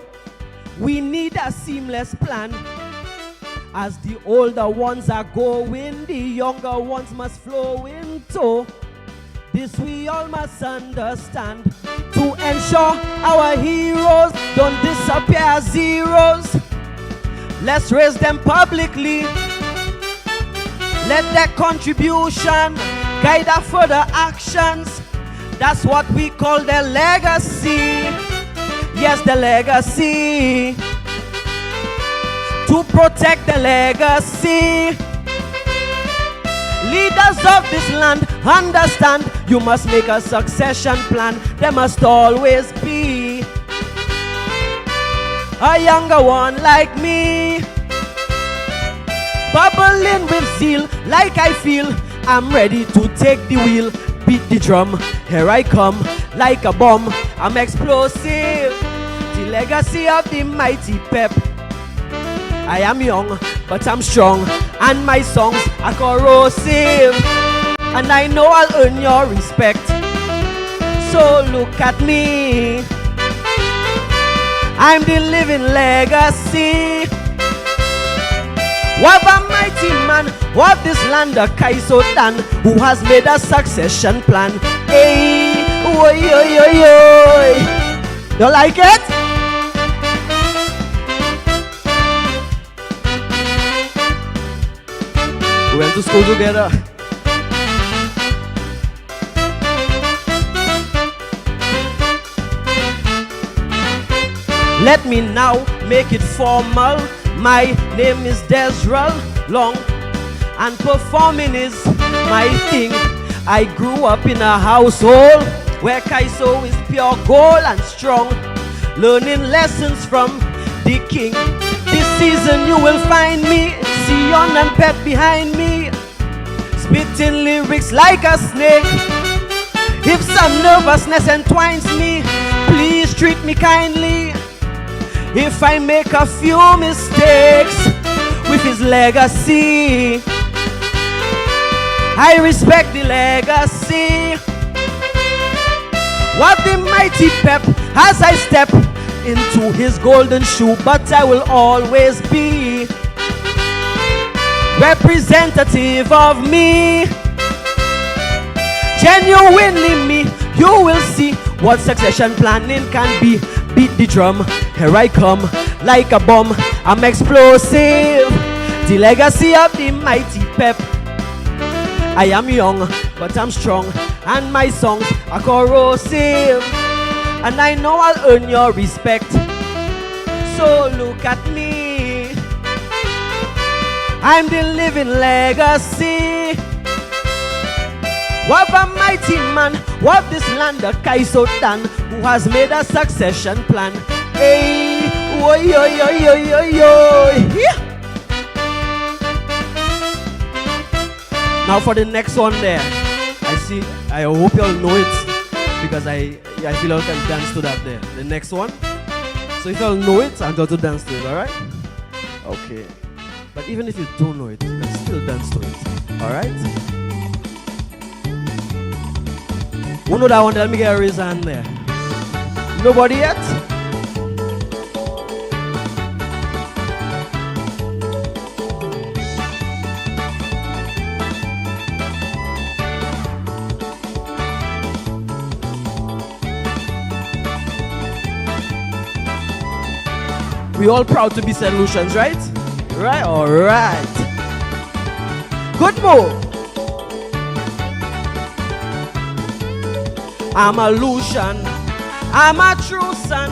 we need a seamless plan. As the older ones are going, the younger ones must flow into. This we all must understand. To ensure our heroes don't disappear as zeros, let's raise them publicly. Let their contribution guide our further actions. That's what we call the legacy. Yes, the legacy. To protect the legacy, leaders of this land, understand, you must make a succession plan. There must always be a younger one like me, bubbling with zeal, like I feel I'm ready to take the wheel. Beat the drum, here I come, like a bomb, I'm explosive. The legacy of the mighty Pep. I am young, but I'm strong, and my songs are corrosive. And I know I'll earn your respect, so look at me. I'm the living legacy of a mighty man of this land, a Kaiso Dan, who has made a succession plan. Hey, oi, oi, oi, oi. You like it? We went to school together. Let me now make it formal. My name is Desrel Long, and performing is my thing. I grew up in a household where Kaiso is pure gold and strong, learning lessons from the king. This season you will find me, Sion and Pep behind me, spitting lyrics like a snake. If some nervousness entwines me, please treat me kindly. If I make a few mistakes, his legacy. I respect the legacy of the mighty Pep as I step into his golden shoe, but I will always be representative of me. Genuinely me, you will see what succession planning can be. Beat the drum, here I come, like a bomb, I'm explosive. The legacy of the mighty Pep. I am young, but I'm strong, and my songs are corrosive. And I know I'll earn your respect, so look at me. I'm the living legacy of a mighty man of this land, the Kaisotan, who has made a succession plan. Hey, oi, oi, oi, oi, oi, oi. Yeah. Now for the next one there, I hope you all know it, because I feel I can dance to that there. The next one. So if you all know it, I'm going to dance to it, alright? Okay. But even if you don't know it, you can still dance to it, alright? Who know that one? Let me get a raise hand there. Nobody yet? We all proud to be St. Lucians, right? Right? Alright. Good move. I'm a Lucian, I'm a true son.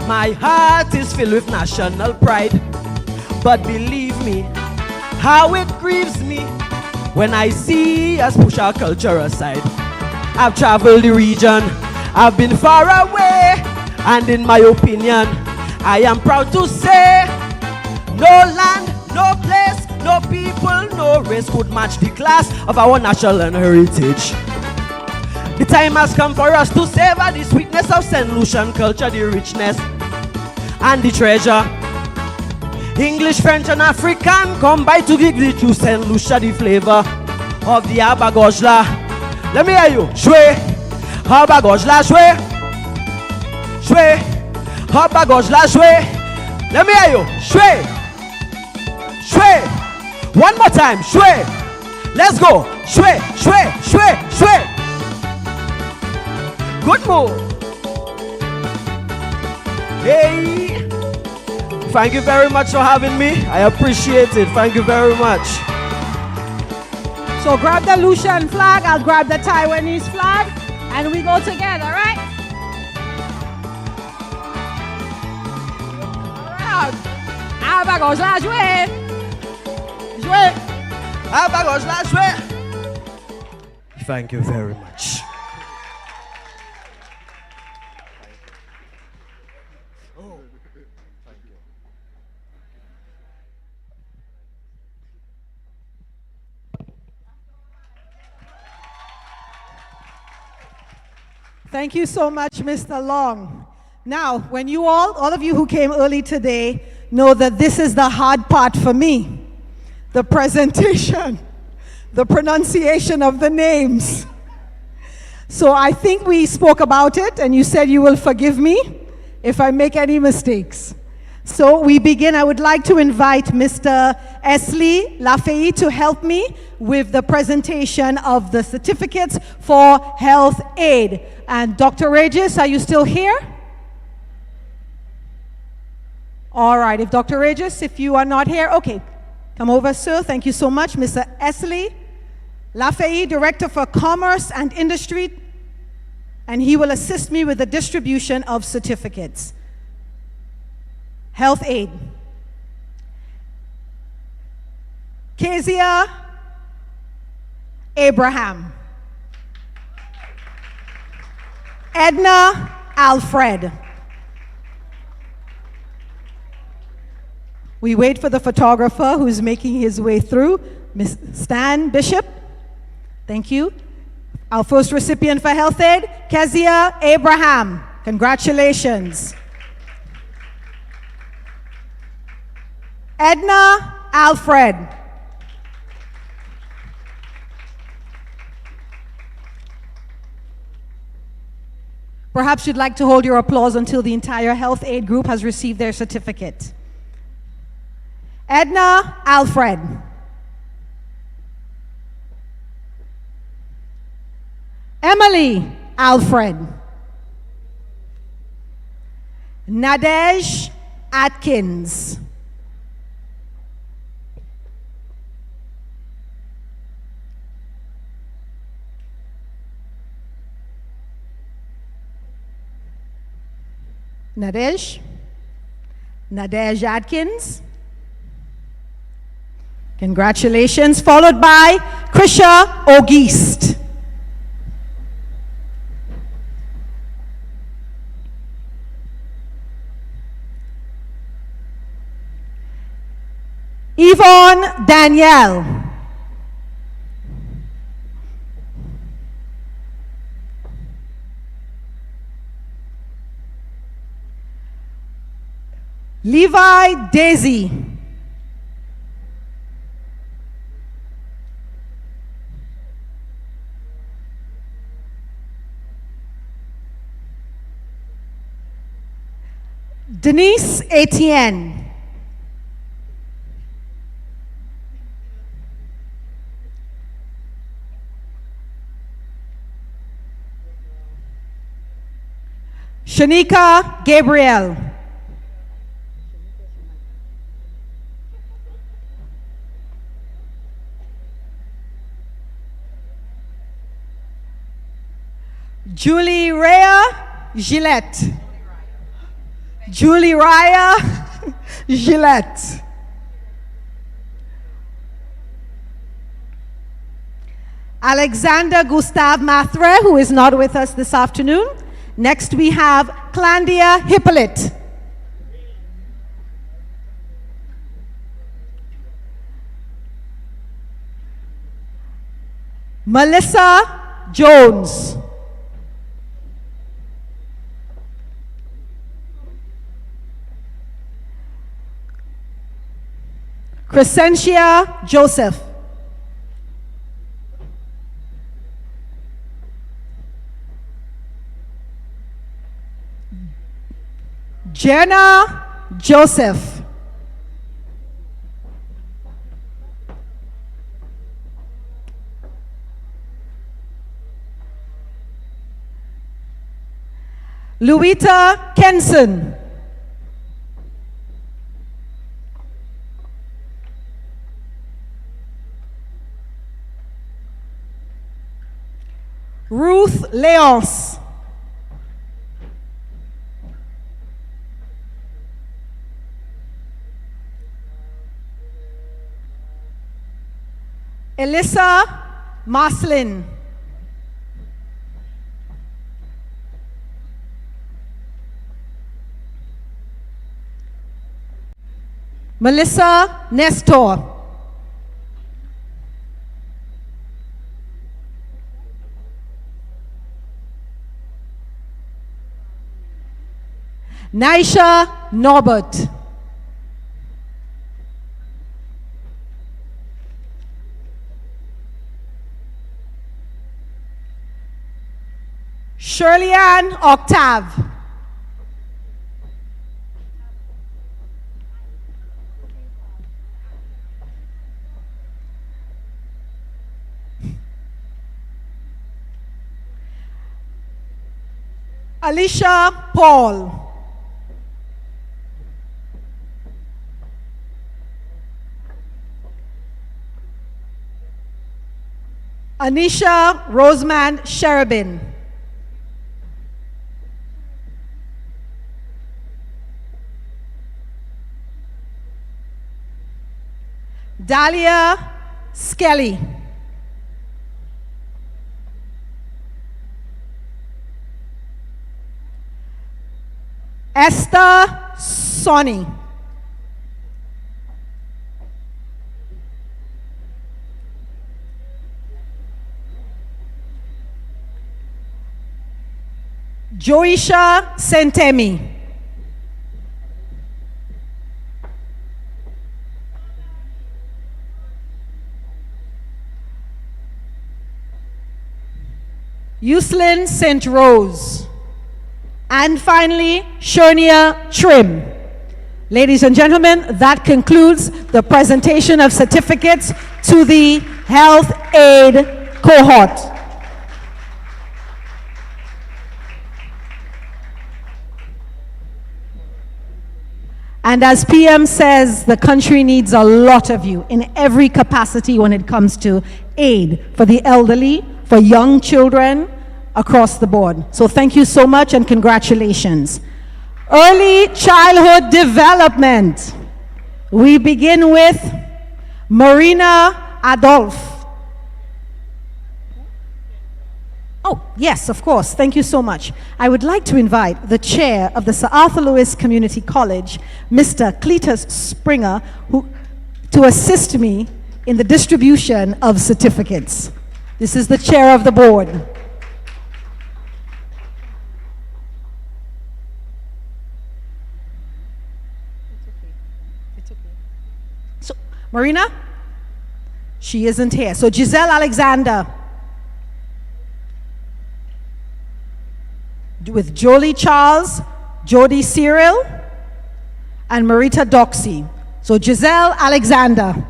My heart is filled with national pride. But believe me, how it grieves me when I see us push our culture aside. I've traveled the region, I've been far away, and in my opinion, I am proud to say, no land, no place, no people, no race could match the class of our national heritage. The time has come for us to savor the sweetness of St. Lucian culture, the richness and the treasure. English, French and African combine to give the true St. Lucia the flavor of the Abagojla. Let me hear you. Shwe, Abagojla, shwe, shwe, Abagojla, shwe. Let me hear you. Shwe, shwe. One more time. Shwe. Let's go. Shwe, shwe, shwe, shwe. Good move. Hey, thank you very much for having me. I appreciate it. Thank you very much. So grab the Lucian flag, I'll grab the Taiwanese flag, and we go together, right? All right. Abagojla, jouer. Jouer. Abagojla, jouer. Thank you very much. Thank you so much, Mr. Long. Now, when you all of you who came early today, know that this is the hard part for me. The presentation, the pronunciation of the names. So I think we spoke about it, and you said you will forgive me if I make any mistakes. So we begin. I would like to invite Mr. Esley Lafayette to help me with the presentation of the certificates for health aid. And Dr. Regis, are you still here? All right, if Dr. Regis, if you are not here, okay. Come over, sir. Thank you so much. Mr. Esley Lafayette, Director for Commerce and Industry, and he will assist me with the distribution of certificates. Health aid. Kezia Abraham. Edna Alfred. We wait for the photographer who's making his way through, Ms. Stan Bishop. Thank you. Our first recipient for health aid, Kezia Abraham. Congratulations. Edna Alfred. Perhaps you'd like to hold your applause until the entire health aid group has received their certificate. Edna Alfred. Emily Alfred. Nadej Atkins. Nadej Atkins. Congratulations. Followed by Krisha Auguste. Yvonne Danielle. Levi Daisy. Denise Etienne. Shanika Gabriel. Julie Rhea Gillette. Julie Raya Gillette. Alexander Gustave Mathre, who is not with us this afternoon. Next we have Clandia Hippolyte. Melissa Jones. Crescentia Joseph. Jenna Joseph. Luita Kenson. Ruth Leonce. Elissa Maslin. Melissa Nestor. Naisha Norbert. Shirley-Ann Octave. Alicia Paul. Anisha Roseman Sherabin. Dahlia Skelly. Esther Sonny. Joisha Sentemi. Yuslin St. Rose. And finally, Shernia Trim. Ladies and gentlemen, that concludes the presentation of certificates to the health aid cohort. And as PM says, the country needs a lot of you in every capacity when it comes to aid for the elderly, for young children, across the board. So thank you so much and congratulations. Early childhood development. We begin with Marina Adolphe. Oh, yes, of course. Thank you so much. I would like to invite the chair of the Sir Arthur Lewis Community College, Mr. Cletus Springer, to assist me in the distribution of certificates. This is the chair of the board. So, Marina? She isn't here. So, Giselle Alexander. With Jolie Charles, Jody Cyril, and Marita Doxy. So Giselle Alexander.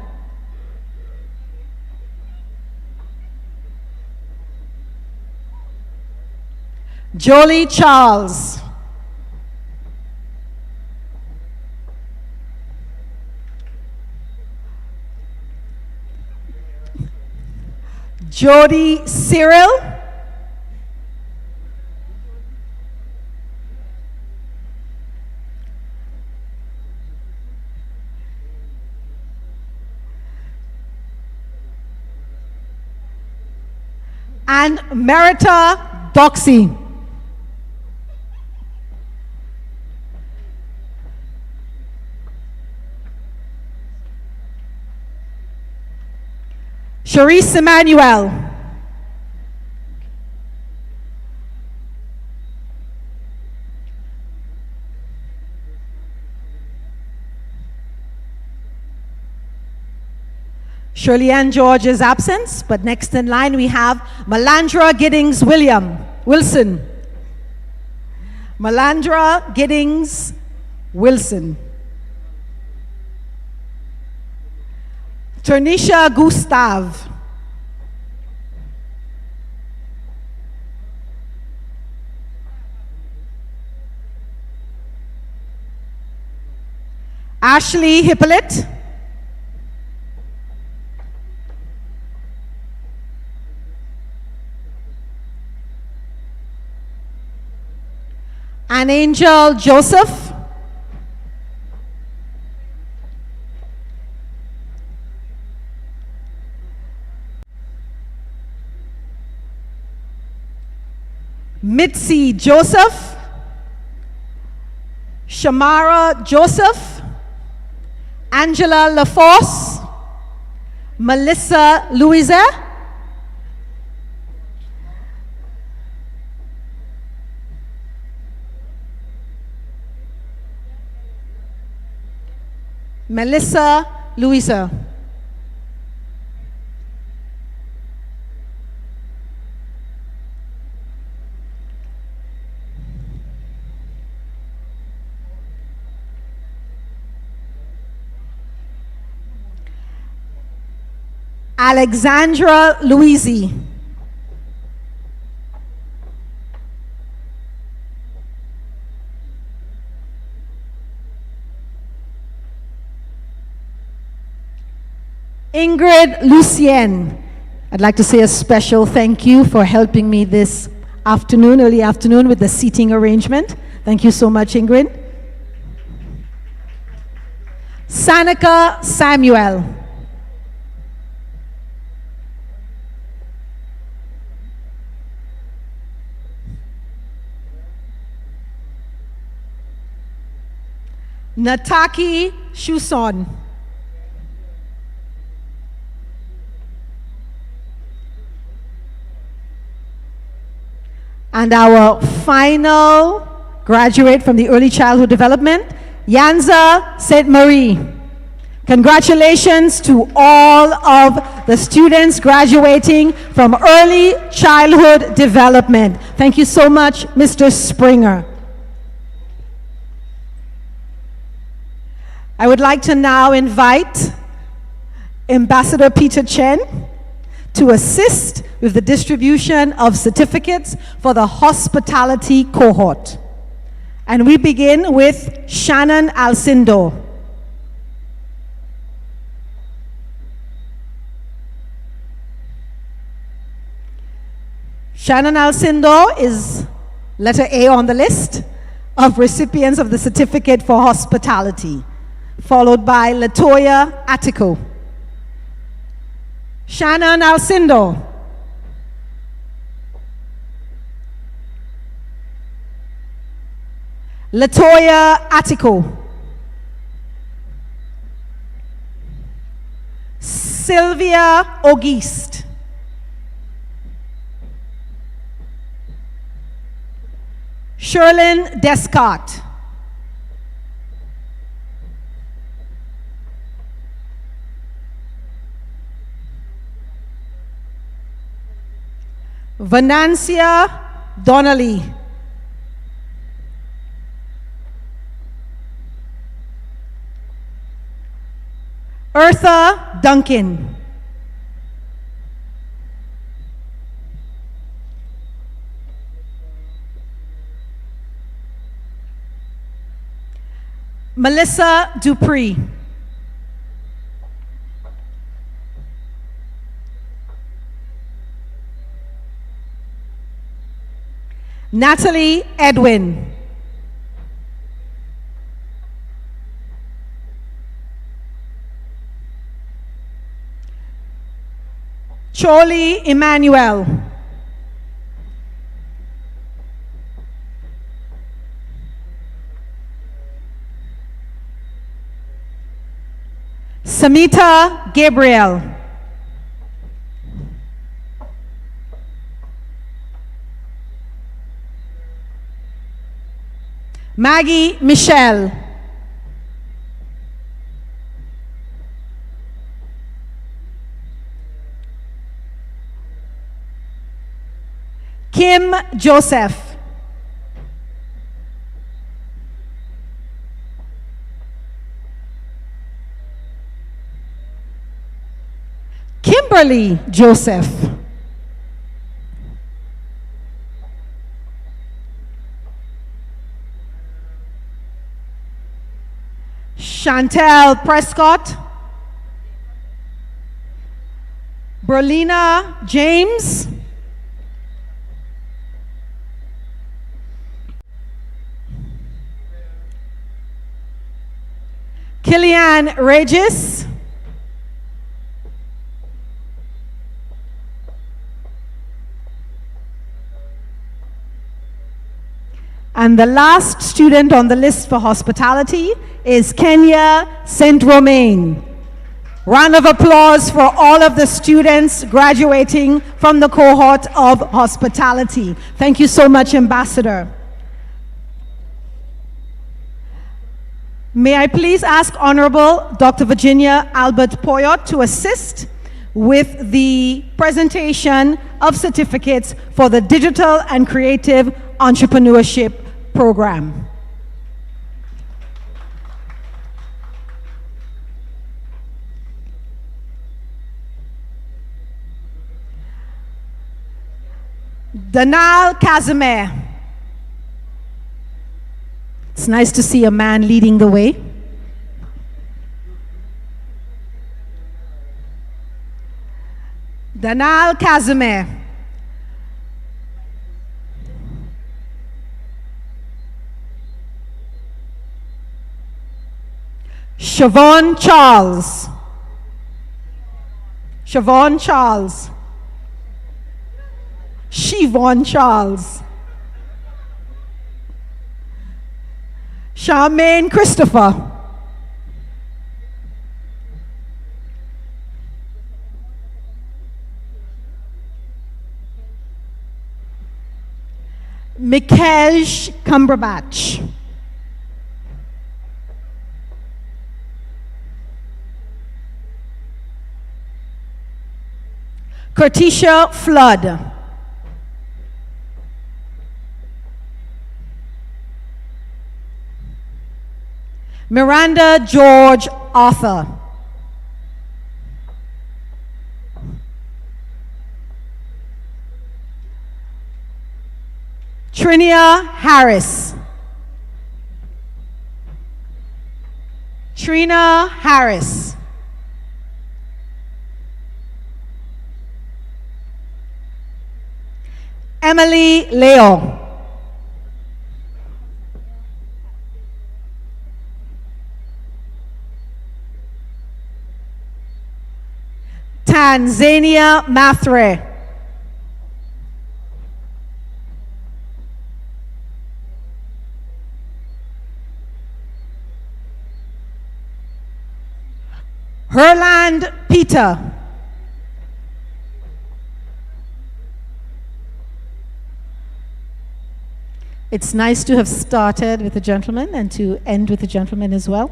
Jolie Charles. Jody Cyril. And Merita Doxy. Sharice Emmanuel. Shirley Ann George is absent, but next in line we have Melandra Giddings Wilson. Melandra Giddings Wilson. Ternisha Gustav. Ashley Hippolyte. An Angel Joseph. Mitzi Joseph. Shamara Joseph. Angela LaForce. Melissa Louisa. Melissa Louisa. Alexandra Louisi. Ingrid Lucien. I'd like to say a special thank you for helping me this afternoon, early afternoon, with the seating arrangement. Thank you so much, Ingrid. Sanika Samuel. Nataki Shuson. And our final graduate from the early childhood development, Yanza Saint Marie. Congratulations to all of the students graduating from early childhood development. Thank you so much, Mr. Springer. I would like to now invite Ambassador Peter Chen to assist with the distribution of certificates for the hospitality cohort. And we begin with Shannon Alcindo. Shannon Alcindo is letter A on the list of recipients of the certificate for hospitality, followed by Latoya Attico. Shannon Alcindo. Latoya Attico. Sylvia Auguste. Sherlyn Descott. Venancia Donnelly. Eartha Duncan. Melissa Dupree. Natalie Edwin. Choli Emmanuel. Samita Gabriel. Maggie Michelle. Kim Joseph. Kimberly Joseph. Chantel Prescott. Berlina James. Killian Regis. And the last student on the list for hospitality is Kenya St. Romain. Round of applause for all of the students graduating from the cohort of hospitality. Thank you so much, Ambassador. May I please ask Honorable Dr. Virginia Albert Poyot to assist with the presentation of certificates for the Digital and Creative Entrepreneurship Program. Danal Casimir. It's nice to see a man leading the way. Danal Casimir. Siobhan Charles. Siobhan Charles. Siobhan Charles. Charmaine Christopher. Mikej Cumberbatch. Curtisha Flood. Miranda George Arthur. Trinia Harris. Trina Harris. Emily Leo. Tanzania Mathre. Herland Peter. It's nice to have started with a gentleman and to end with a gentleman as well.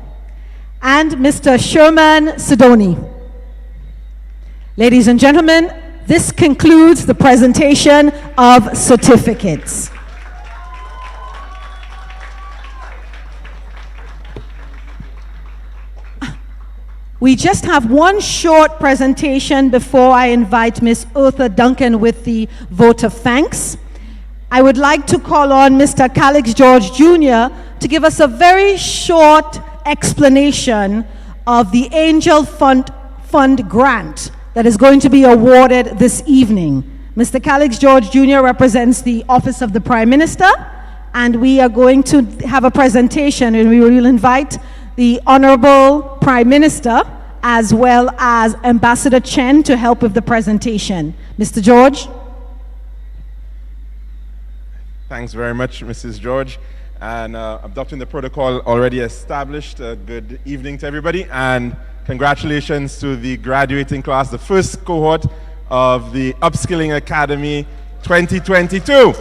And Mr. Sherman Sidoni. Ladies and gentlemen, this concludes the presentation of certificates. We just have one short presentation before I invite Ms. Eartha Duncan with the vote of thanks. I would like to call on Mr. Calix George Jr. to give us a very short explanation of the Angel Fund grant that is going to be awarded this evening. Mr. Calix George Jr. represents the Office of the Prime Minister, and we are going to have a presentation, and we will invite the Honorable Prime Minister as well as Ambassador Chen to help with the presentation. Mr. George. Thanks very much, Mrs. George. And adopting the protocol already established, good evening to everybody, and congratulations to the graduating class, the first cohort of the Upskilling Academy 2022.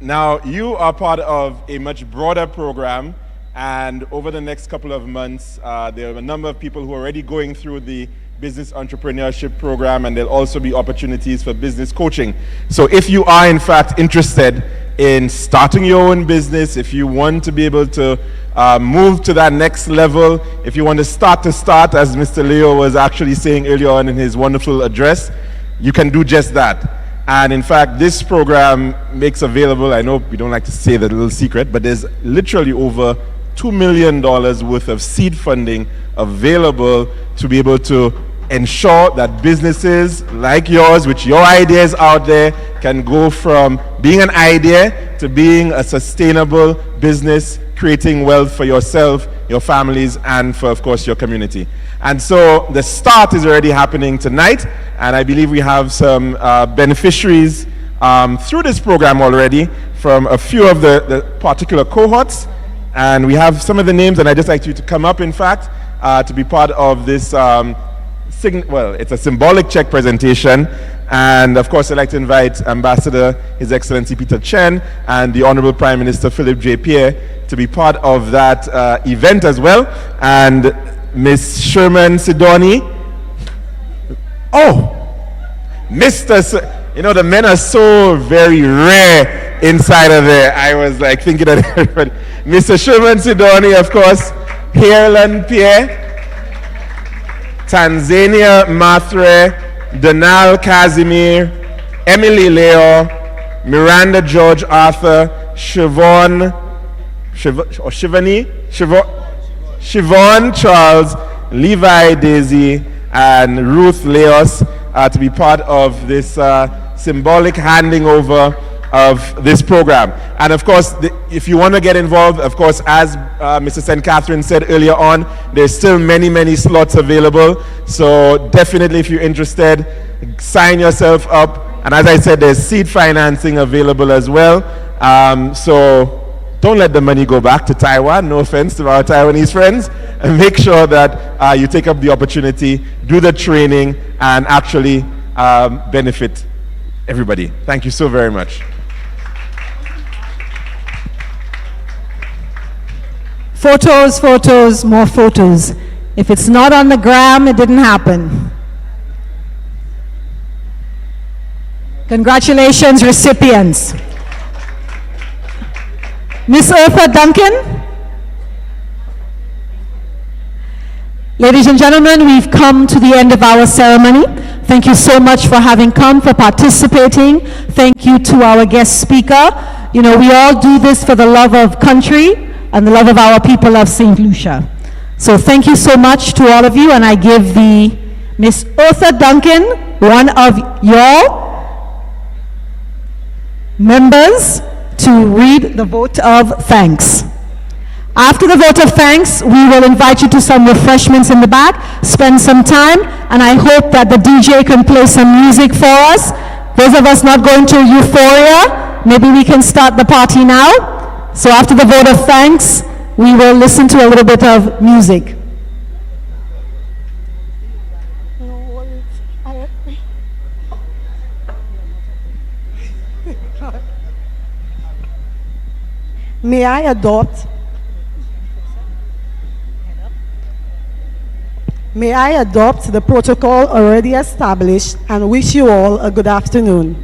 Now, you are part of a much broader program, and over the next couple of months, there are a number of people who are already going through the business entrepreneurship program, and there'll also be opportunities for business coaching. So if you are in fact interested in starting your own business, if you want to be able to move to that next level, if you want to start, as Mr. Leo was actually saying earlier on in his wonderful address, you can do just that. And in fact, this program makes available, I know we don't like to say the little secret, but there's literally over $2 million worth of seed funding available to be able to ensure that businesses like yours, which your ideas out there, can go from being an idea to being a sustainable business, creating wealth for yourself, your families, and for, of course, your community. And so the start is already happening tonight, and I believe we have some beneficiaries through this program already from a few of the particular cohorts. And we have some of the names, and I'd just like you to come up, in fact, to be part of this, well, it's a symbolic check presentation. And of course, I'd like to invite Ambassador His Excellency Peter Chen and the Honorable Prime Minister Philip J. Pierre to be part of that event as well. And Ms. Sherman Sidoni. Oh, you know, the men are so very rare inside of there. I was like thinking that everybody. Mr. Sherman Sidoni, of course, Herland Pierre, Tanzania Mathre, Donal Casimir, Emily Leo, Miranda George Arthur, Siobhan Charles, Levi Daisy, and Ruth Leos to be part of this symbolic handing over of this program. And of course, if you want to get involved, of course, as Mr. St. Catherine said earlier on, there's still many slots available. So definitely, if you're interested, sign yourself up. And as I said, there's seed financing available as well. So don't let the money go back to Taiwan. No offense to our Taiwanese friends. And make sure that you take up the opportunity, do the training, and actually benefit everybody. Thank you so very much. Photos, more photos. If it's not on the gram, it didn't happen. Congratulations, recipients. Miss Eartha Duncan. Ladies and gentlemen, we've come to the end of our ceremony. Thank you so much for having come, for participating. Thank you to our guest speaker. You know, we all do this for the love of country and the love of our people of St. Lucia. So thank you so much to all of you, and I give the Miss Eartha Duncan, one of your members, to read the vote of thanks. After the vote of thanks, we will invite you to some refreshments in the back, spend some time, and I hope that the DJ can play some music for us. Those of us not going to Euphoria, maybe we can start the party now. So after the vote of thanks, we will listen to a little bit of music. May I adopt the protocol already established and wish you all a good afternoon.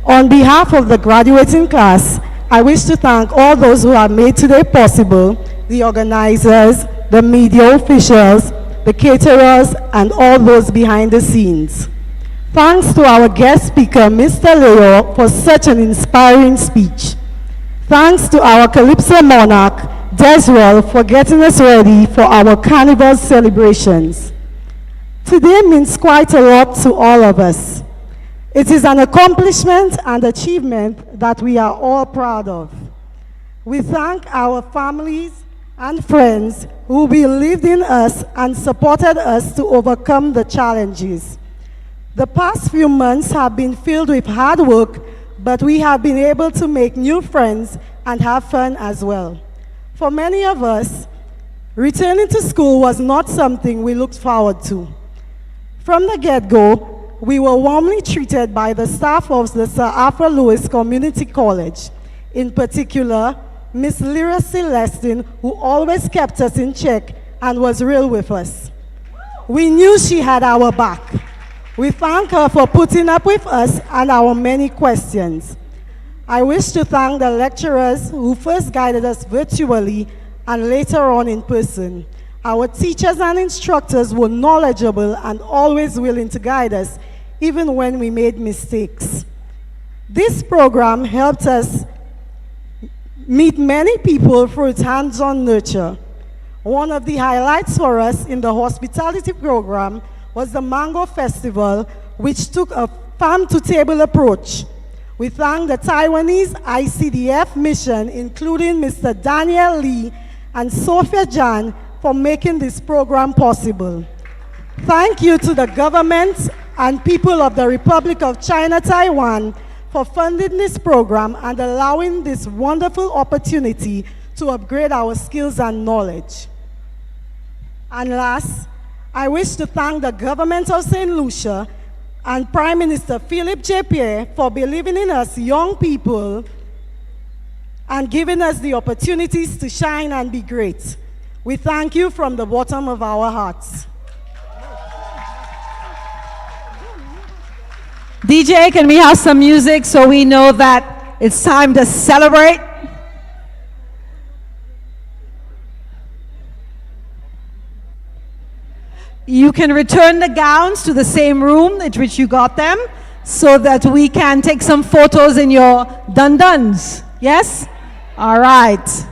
On behalf of the graduating class, I wish to thank all those who have made today possible, the organizers, the media officials, the caterers, and all those behind the scenes. Thanks to our guest speaker, Mr. Leo, for such an inspiring speech. Thanks to our Calypso monarch, Desrel, for getting us ready for our carnival celebrations. Today means quite a lot to all of us. It is an accomplishment and achievement that we are all proud of. We thank our families and friends who believed in us and supported us to overcome the challenges. The past few months have been filled with hard work, but we have been able to make new friends and have fun as well. For many of us, returning to school was not something we looked forward to. From the get-go, we were warmly treated by the staff of the Sir Arthur Lewis Community College, in particular, Miss Lyra Celestine, who always kept us in check and was real with us. We knew she had our back. We thank her for putting up with us and our many questions. I wish to thank the lecturers who first guided us virtually and later on in person. Our teachers and instructors were knowledgeable and always willing to guide us, even when we made mistakes. This program helped us meet many people through its hands-on nurture. One of the highlights for us in the hospitality program was the Mango Festival, which took a farm-to-table approach. We thank the Taiwanese ICDF mission, including Mr. Daniel Lee and Sophia Jan, for making this program possible. Thank you to the government and people of the Republic of China, Taiwan, for funding this program and allowing this wonderful opportunity to upgrade our skills and knowledge. And last, I wish to thank the government of St. Lucia and Prime Minister Philip J. Pierre for believing in us young people and giving us the opportunities to shine and be great. We thank you from the bottom of our hearts. DJ, can we have some music so we know that it's time to celebrate? You can return the gowns to the same room in which you got them so that we can take some photos in your dun-duns. Yes? All right.